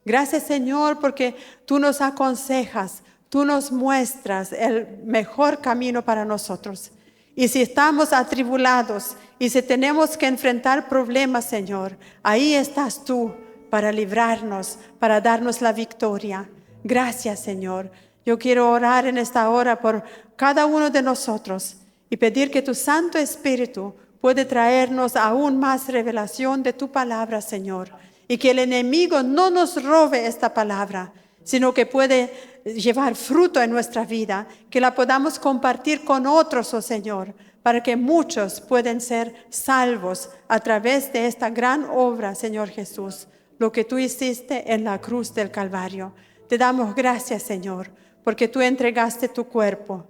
Gracias, Señor, porque tú nos aconsejas, tú nos muestras el mejor camino para nosotros. Y si estamos atribulados y si tenemos que enfrentar problemas, Señor, ahí estás tú para librarnos, para darnos la victoria. Gracias, Señor. Yo quiero orar en esta hora por cada uno de nosotros y pedir que tu Santo Espíritu puede traernos aún más revelación de tu palabra, Señor. Y que el enemigo no nos robe esta palabra, sino que puede llevar fruto en nuestra vida, que la podamos compartir con otros, oh Señor, para que muchos puedan ser salvos a través de esta gran obra, Señor Jesús, lo que tú hiciste en la cruz del Calvario. Te damos gracias, Señor, porque tú entregaste tu cuerpo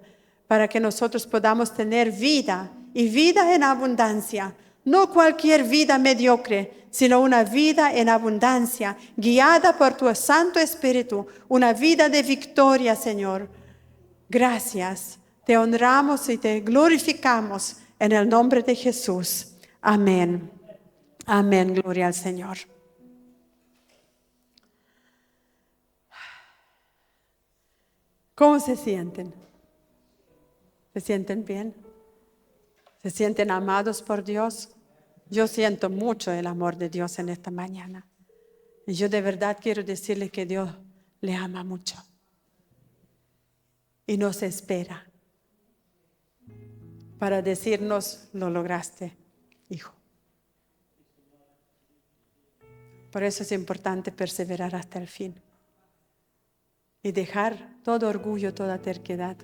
para que nosotros podamos tener vida y vida en abundancia. No cualquier vida mediocre, sino una vida en abundancia, guiada por tu Santo Espíritu, una vida de victoria, Señor. Gracias, te honramos y te glorificamos en el nombre de Jesús. Amén. Amén, gloria al Señor. ¿Cómo se sienten? ¿Se sienten bien? ¿Se sienten amados por Dios? Yo siento mucho el amor de Dios en esta mañana. Y yo de verdad quiero decirle que Dios le ama mucho. Y nos espera para decirnos, lo lograste, hijo. Por eso es importante perseverar hasta el fin. Y dejar todo orgullo, toda terquedad.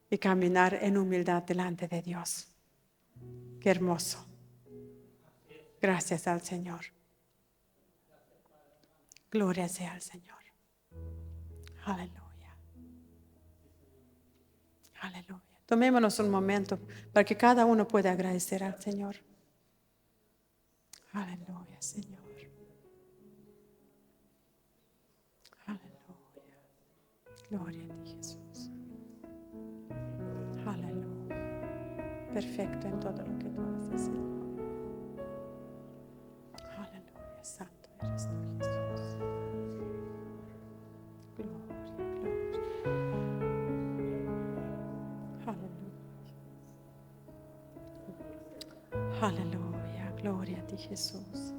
Y caminar en humildad delante de Dios. Qué hermoso. Gracias al Señor. Gloria sea al Señor. Aleluya. Aleluya. Tomémonos un momento para que cada uno pueda agradecer al Señor. Aleluya, Señor. Aleluya. Gloria a ti, Jesús. Aleluya. Perfecto en todo lo que tú haces, Señor. Aleluya. Santo eres tú, Jesús. Gloria, gloria. Aleluya. Aleluya. Gloria a ti, Jesús.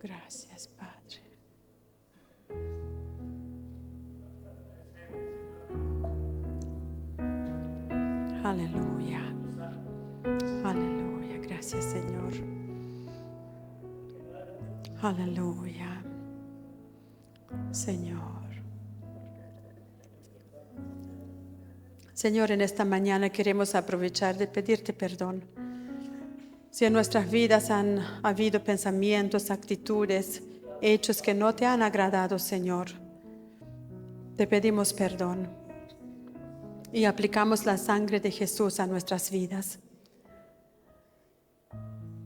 Gracias, Padre. Aleluya. Aleluya. Gracias, Señor. Aleluya. Señor. Señor, en esta mañana queremos aprovechar de pedirte perdón. Si en nuestras vidas han habido pensamientos, actitudes, hechos que no te han agradado, Señor, te pedimos perdón y aplicamos la sangre de Jesús a nuestras vidas.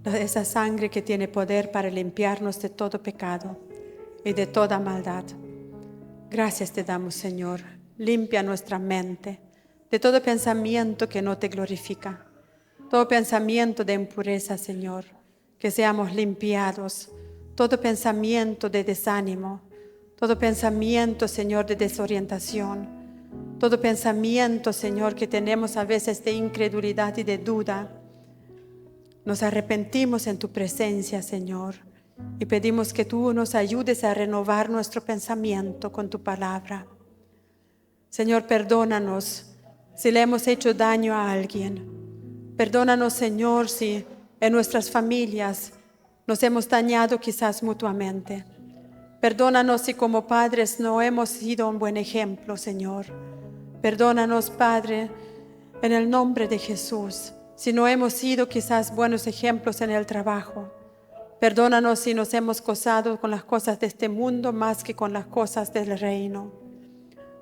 Esa sangre que tiene poder para limpiarnos de todo pecado y de toda maldad. Gracias te damos, Señor. Limpia nuestra mente de todo pensamiento que no te glorifica. Todo pensamiento de impureza, Señor, que seamos limpiados. Todo pensamiento de desánimo, todo pensamiento, Señor, de desorientación. Todo pensamiento, Señor, que tenemos a veces de incredulidad y de duda. Nos arrepentimos en tu presencia, Señor, y pedimos que tú nos ayudes a renovar nuestro pensamiento con tu palabra. Señor, perdónanos si le hemos hecho daño a alguien. Perdónanos, Señor, si en nuestras familias nos hemos dañado quizás mutuamente. Perdónanos si como padres no hemos sido un buen ejemplo, Señor. Perdónanos, Padre, en el nombre de Jesús, si no hemos sido quizás buenos ejemplos en el trabajo. Perdónanos si nos hemos gozado con las cosas de este mundo más que con las cosas del reino.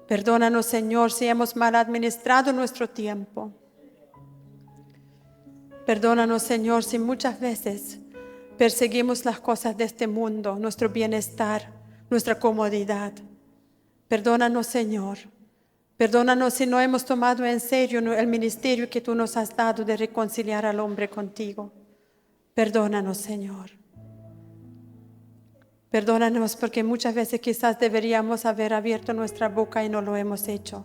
Perdónanos, Señor, si hemos mal administrado nuestro tiempo. Perdónanos, Señor, si muchas veces perseguimos las cosas de este mundo, nuestro bienestar, nuestra comodidad. Perdónanos, Señor. Perdónanos si no hemos tomado en serio el ministerio que tú nos has dado de reconciliar al hombre contigo. Perdónanos, Señor. Perdónanos porque muchas veces quizás deberíamos haber abierto nuestra boca y no lo hemos hecho.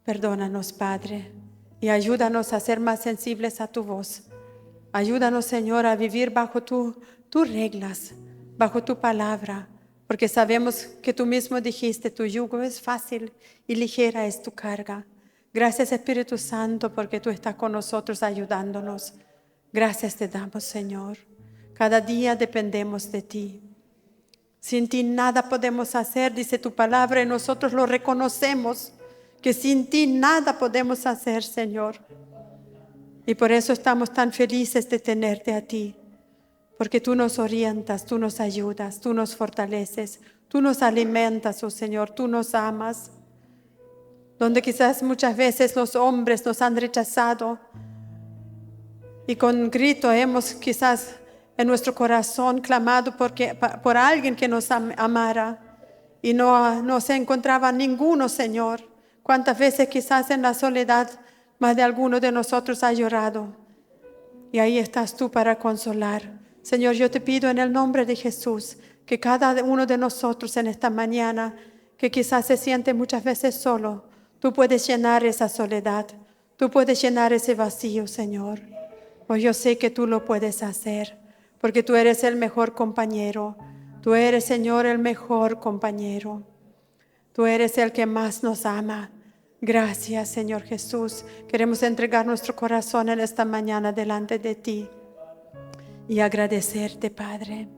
Perdónanos, Padre, y ayúdanos a ser más sensibles a tu voz. Ayúdanos, Señor, a vivir bajo tu tus reglas, bajo tu palabra, porque sabemos que tú mismo dijiste, tu yugo es fácil y ligera es tu carga. Gracias, Espíritu Santo, porque tú estás con nosotros ayudándonos. Gracias te damos, Señor. Cada día dependemos de ti. Sin ti nada podemos hacer, dice tu palabra, y nosotros lo reconocemos, que sin ti nada podemos hacer, Señor. Y por eso estamos tan felices de tenerte a ti, porque tú nos orientas, tú nos ayudas, tú nos fortaleces, tú nos alimentas, oh Señor, tú nos amas. Donde quizás muchas veces los hombres nos han rechazado y con grito hemos quizás en nuestro corazón clamado por alguien que nos amara y no se encontraba ninguno, Señor. Cuántas veces quizás en la soledad más de alguno de nosotros ha llorado y ahí estás tú para consolar. Señor, yo te pido en el nombre de Jesús que cada uno de nosotros en esta mañana que quizás se siente muchas veces solo, tú puedes llenar esa soledad, tú puedes llenar ese vacío, Señor. Pues yo sé que tú lo puedes hacer, porque tú eres el mejor compañero. Tú eres, Señor, el mejor compañero. Tú eres el que más nos ama. Gracias, Señor Jesús. Queremos entregar nuestro corazón en esta mañana delante de ti y agradecerte, Padre.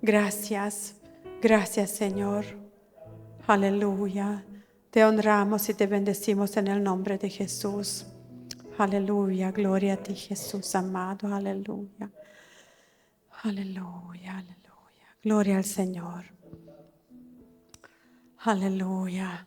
Gracias, gracias, Señor. Aleluya. Te honramos y te bendecimos en el nombre de Jesús. Aleluya, gloria a ti, Jesús amado, aleluya. Aleluya, aleluya. Gloria al Señor. Aleluya.